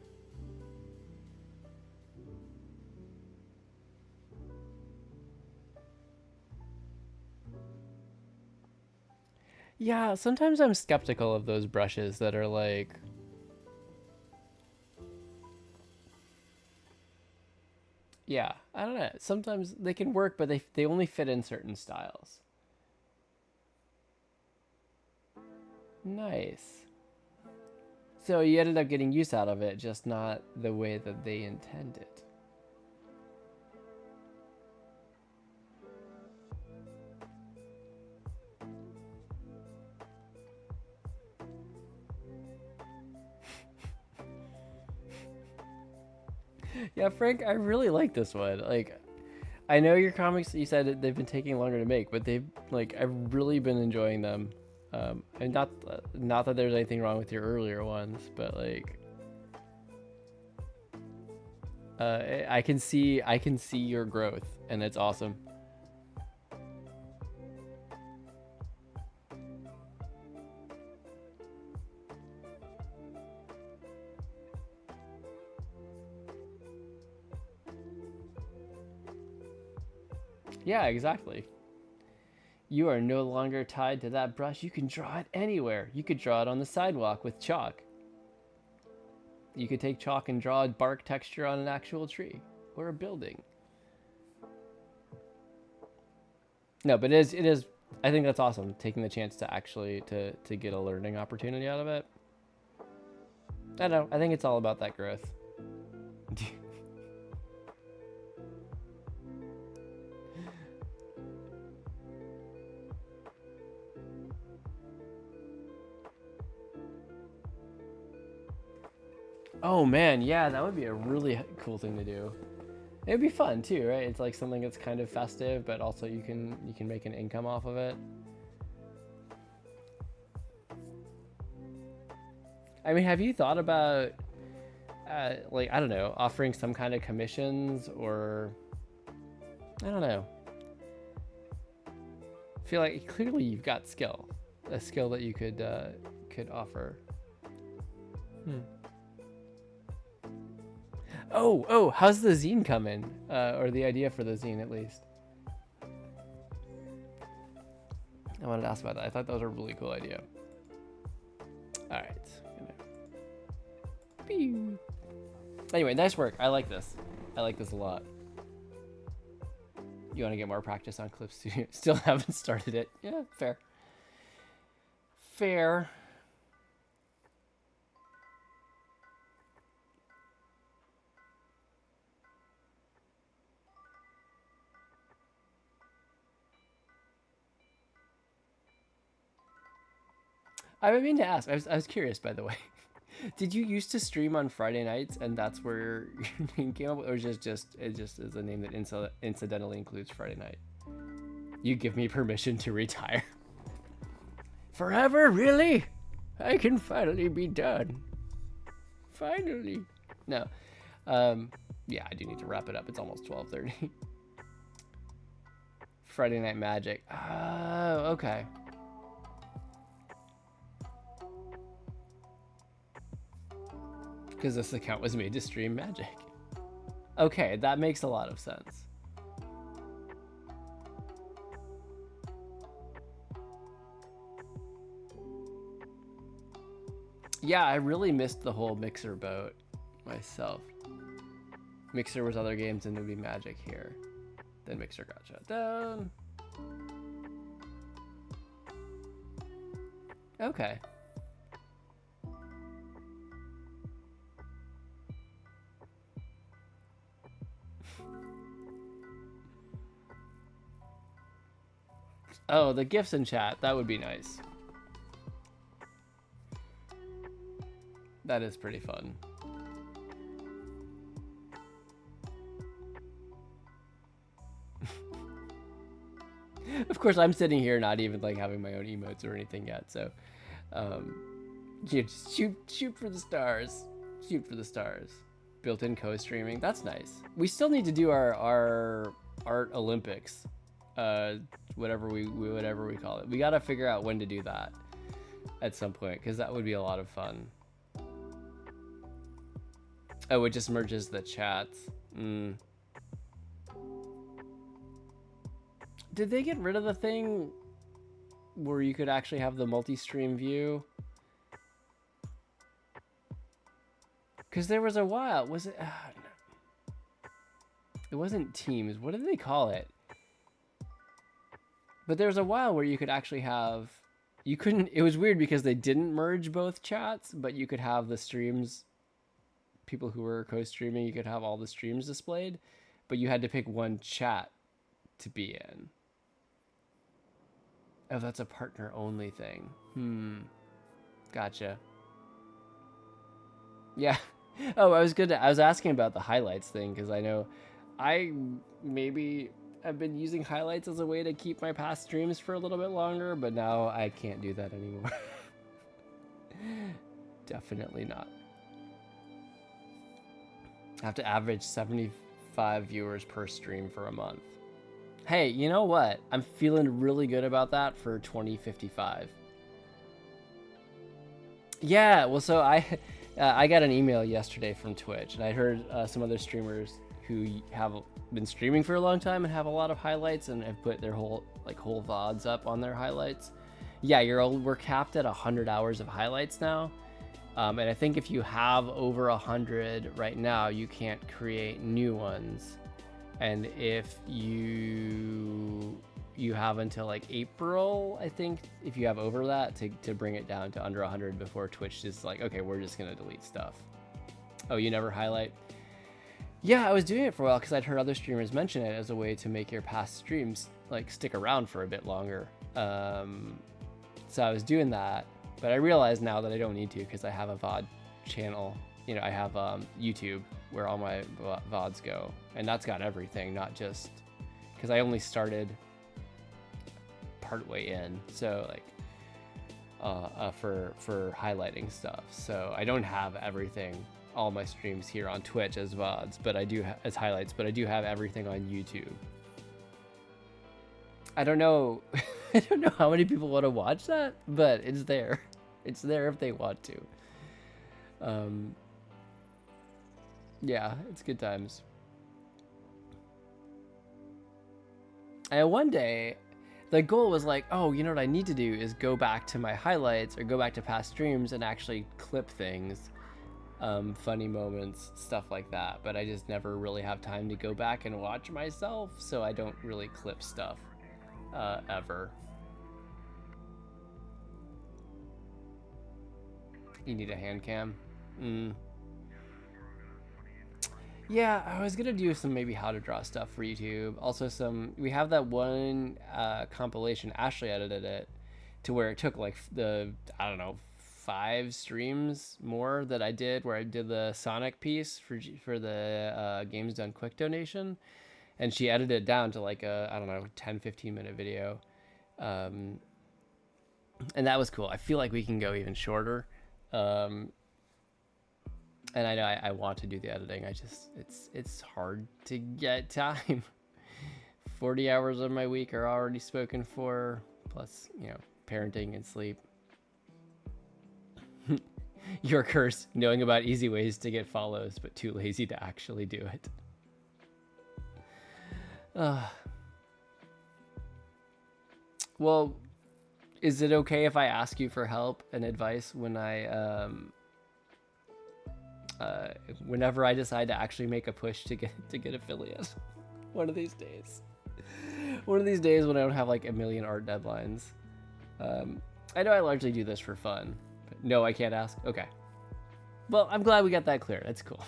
Yeah, sometimes I'm skeptical of those brushes that are like... Yeah, I don't know. Sometimes they can work, but they only fit in certain styles. Nice. So you ended up getting use out of it, just not the way that they intended. Yeah, Frank, I really like this one. Like, I know your comics, you said they've been taking longer to make, but they've, like, I've really been enjoying them. And not that there's anything wrong with your earlier ones, but like, I can see your growth, and it's awesome. Yeah, exactly. You are no longer tied to that brush. You can draw it anywhere. You could draw it on the sidewalk with chalk. You could take chalk and draw a bark texture on an actual tree or a building. No, but it is, I think that's awesome, taking the chance to actually to get a learning opportunity out of it. I don't know, I think it's all about that growth. Oh man, yeah, that would be a really cool thing to do. It'd be fun too, right? It's like something that's kind of festive, but also you can make an income off of it. I mean, have you thought about like, I don't know, offering some kind of commissions, or I don't know. I feel like clearly you've got skill, a skill that you could offer. Oh, how's the zine coming? Or the idea for the zine, at least. I wanted to ask about that. I thought that was a really cool idea. All right. Anyway, nice work. I like this. I like this a lot. You want to get more practice on Clip Studio? Still haven't started it. Yeah, fair. Fair. I mean to ask. I was curious, by the way. Did you used to stream on Friday nights, and that's where your name came up, or it just is a name that incidentally includes Friday night? You give me permission to retire. Forever, really? I can finally be done. Finally. No. Yeah, I do need to wrap it up. It's almost 12:30. Friday Night Magic. Oh, okay. Because this account was made to stream Magic. Okay, that makes a lot of sense. Yeah, I really missed the whole Mixer boat myself. Mixer was other games and it would be Magic here. Then Mixer got shut down. Okay. Oh, the GIFs in chat. That would be nice. That is pretty fun. Of course, I'm sitting here not even like having my own emotes or anything yet. So, shoot for the stars. Shoot for the stars. Built-in co-streaming. That's nice. We still need to do our art Olympics. Whatever we call it. We got to figure out when to do that at some point, because that would be a lot of fun. Oh, it just merges the chats. Did they get rid of the thing where you could actually have the multi-stream view? Because there was a while, was it? No. It wasn't Teams. What did they call it? But there was a while where you could actually have, you couldn't, it was weird because they didn't merge both chats, but you could have the streams, people who were co-streaming, you could have all the streams displayed, but you had to pick one chat to be in. Oh, that's a partner only thing. Gotcha. Yeah. Oh, I was asking about the highlights thing, because I know I maybe have been using highlights as a way to keep my past streams for a little bit longer, but now I can't do that anymore. Definitely not. I have to average 75 viewers per stream for a month. Hey, you know what? I'm feeling really good about that for 2055. Yeah, well, so I got an email yesterday from Twitch, and I heard some other streamers who have been streaming for a long time and have a lot of highlights and have put their whole VODs up on their highlights. Yeah, we're capped at 100 hours of highlights now. And I think if you have over 100 right now, you can't create new ones. And if you have until like April, I think, if you have over that, to bring it down to under 100 before Twitch is like, okay, we're just gonna delete stuff. Oh, you never highlight? Yeah, I was doing it for a while because I'd heard other streamers mention it as a way to make your past streams like stick around for a bit longer. So I was doing that, but I realized now that I don't need to, because I have a VOD channel. You know, I have YouTube where all my VODs go, and that's got everything, not just because I only started partway in, so like for highlighting stuff. So I don't have everything, all my streams here on Twitch as VODs, but I do as highlights, but I do have everything on YouTube. I don't know I don't know how many people want to watch that, but it's there. It's there if they want to. Yeah, it's good times. And one day, the goal was like, oh, you know what I need to do is go back to my highlights or go back to past streams and actually clip things, funny moments, stuff like that. But I just never really have time to go back and watch myself, so I don't really clip stuff ever. You need a hand cam? Yeah, I was gonna do some maybe how to draw stuff for YouTube. Also we have that one compilation, Ashley edited it to where it took like I don't know, 5 streams more that I did, where I did the Sonic piece for the Games Done Quick donation, and she edited it down to like a, I don't know, 10-15 minute video. And that was cool. I feel like we can go even shorter. And I know I want to do the editing. I just, it's hard to get time. 40 hours of my week are already spoken for, plus, you know, parenting and sleep. Your curse, knowing about easy ways to get follows, but too lazy to actually do it. Well, is it okay if I ask you for help and advice when whenever I decide to actually make a push to get affiliate? One of these days. One of these days when I don't have like a million art deadlines. I know I largely do this for fun, but no, I can't ask. Okay. Well, I'm glad we got that clear. That's cool.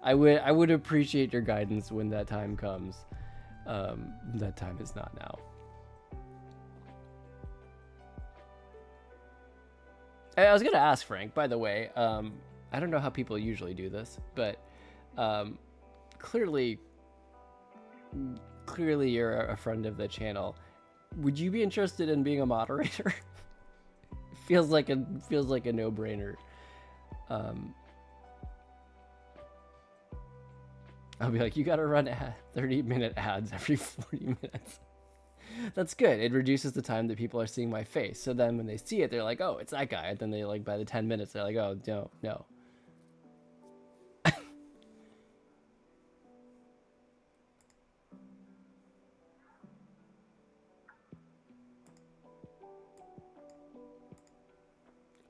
I would appreciate your guidance when that time comes. That time is not now. I was gonna ask Frank, by the way. I don't know how people usually do this, but clearly you're a friend of the channel. Would you be interested in being a moderator? feels like a no-brainer. I'll be like, you gotta run 30-minute ads every 40 minutes. That's good. It reduces the time that people are seeing my face. So then when they see it, they're like, oh, it's that guy. And then they like, by the 10 minutes, they're like, oh, no.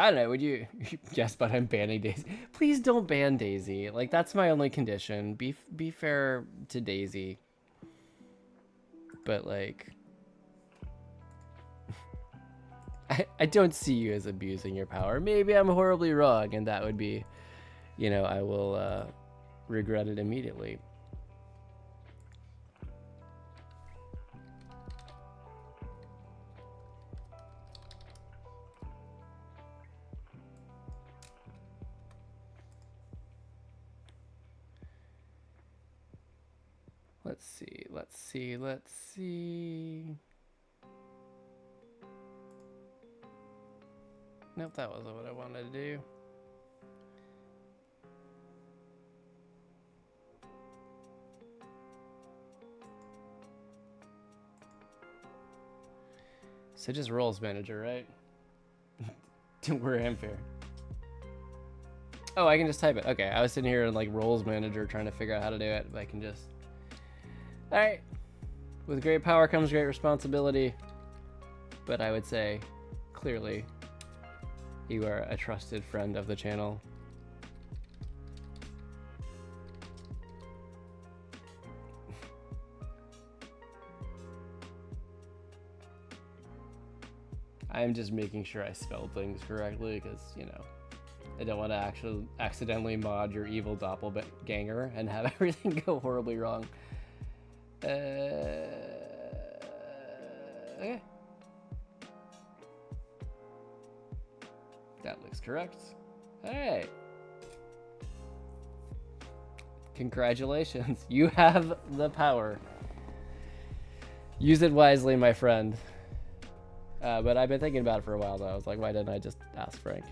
I don't know, would you? Yes, but I'm banning Daisy. Please don't ban Daisy. Like, that's my only condition. Be fair to Daisy. But, like, I don't see you as abusing your power. Maybe I'm horribly wrong, and that would be, you know, I will regret it immediately. Let's see. Nope, that wasn't what I wanted to do. So just roles manager, right? Don't worry, I'm fair. Oh, I can just type it. Okay, I was sitting here in like roles manager trying to figure out how to do it, but I can just... All right. With great power comes great responsibility. But I would say, clearly, you are a trusted friend of the channel. I'm just making sure I spell things correctly because, you know, I don't want to actually accidentally mod your evil doppelganger and have everything go horribly wrong. Okay. That looks correct. All right. Congratulations. You have the power. Use it wisely, my friend. But I've been thinking about it for a while now. I was like, why didn't I just ask Frank?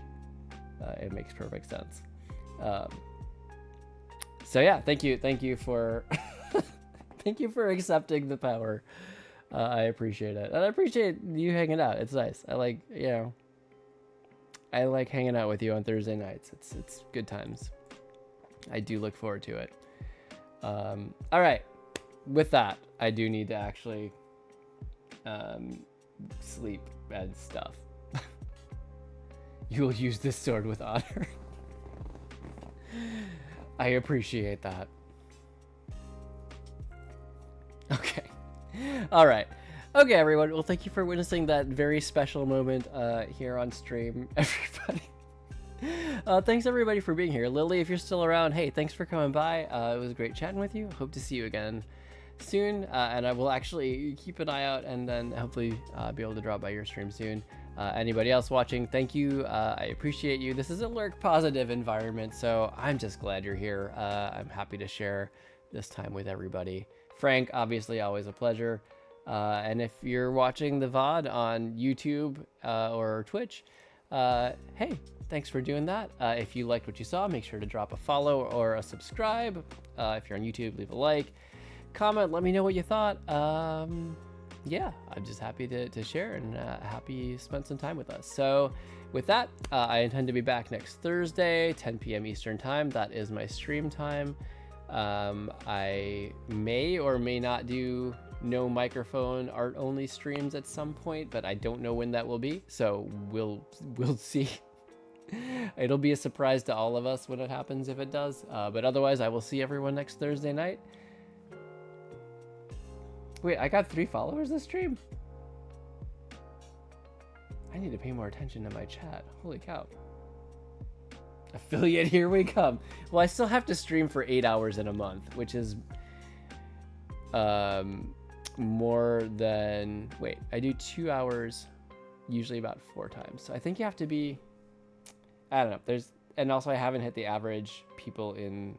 It makes perfect sense. So yeah, thank you for thank you for accepting the power. I appreciate it, and I appreciate you hanging out. It's nice. I like, you know, I like hanging out with you on Thursday nights. It's good times. I do look forward to it. All right, with that, I do need to actually sleep and stuff. You will use this sword with honor. I appreciate that. Okay. All right. Okay, everyone. Well, thank you for witnessing that very special moment here on stream, everybody. Thanks, everybody, for being here. Lily, if you're still around, hey, thanks for coming by. It was great chatting with you. Hope to see you again soon. And I will actually keep an eye out and then hopefully be able to drop by your stream soon. Anybody else watching, thank you. I appreciate you. This is a lurk positive environment, so I'm just glad you're here. I'm happy to share this time with everybody. Frank, obviously, always a pleasure. And if you're watching the VOD on YouTube or Twitch, hey, thanks for doing that. If you liked what you saw, make sure to drop a follow or a subscribe. If you're on YouTube, leave a like. Comment, let me know what you thought. Yeah, I'm just happy to share and happy you spent some time with us. So with that, I intend to be back next Thursday, 10 p.m. Eastern time. That is my stream time. I may or may not do no microphone art only streams at some point, but I don't know when that will be. So we'll see. It'll be a surprise to all of us when it happens, if it does. But otherwise, I will see everyone next Thursday night. Wait, I got 3 followers this stream? I need to pay more attention to my chat. Holy cow. Affiliate, here we come. Well, I still have to stream for 8 hours in a month, which is more than... Wait, I do 2 hours, usually about 4 times. So I think you have to be... I don't know. And also I haven't hit the average people in.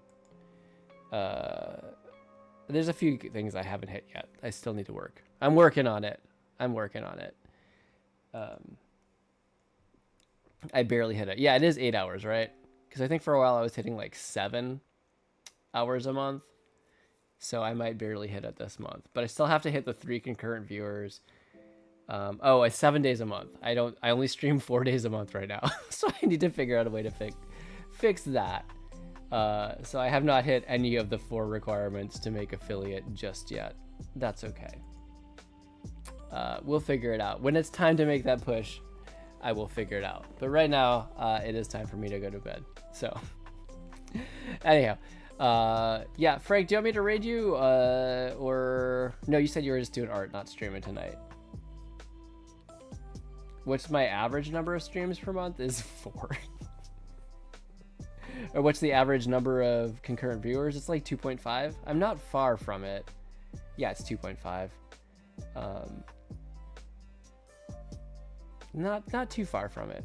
There's a few things I haven't hit yet. I still need to work. I'm working on it. I barely hit it. Yeah, it is 8 hours, right? Because I think for a while I was hitting like 7 hours a month. So I might barely hit it this month. But I still have to hit the 3 concurrent viewers. It's 7 days a month. I only stream 4 days a month right now. So I need to figure out a way to fix that. So I have not hit any of the 4 requirements to make affiliate just yet. That's okay. We'll figure it out. When it's time to make that push, I will figure it out. But right now, it is time for me to go to bed. So, anyhow, yeah, Frank, do you want me to raid you? Or no, you said you were just doing art, not streaming tonight. What's my average number of streams per month is 4. Or what's the average number of concurrent viewers? It's like 2.5. I'm not far from it. Yeah, it's 2.5. Not too far from it.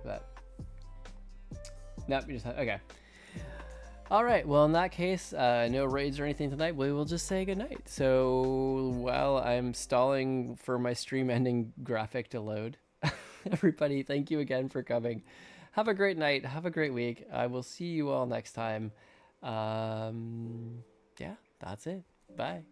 But nope, you just okay. All right. Well, in that case, no raids or anything tonight. We will just say goodnight. So while I'm stalling for my stream ending graphic to load, everybody, thank you again for coming. Have a great night. Have a great week. I will see you all next time. Yeah, that's it. Bye.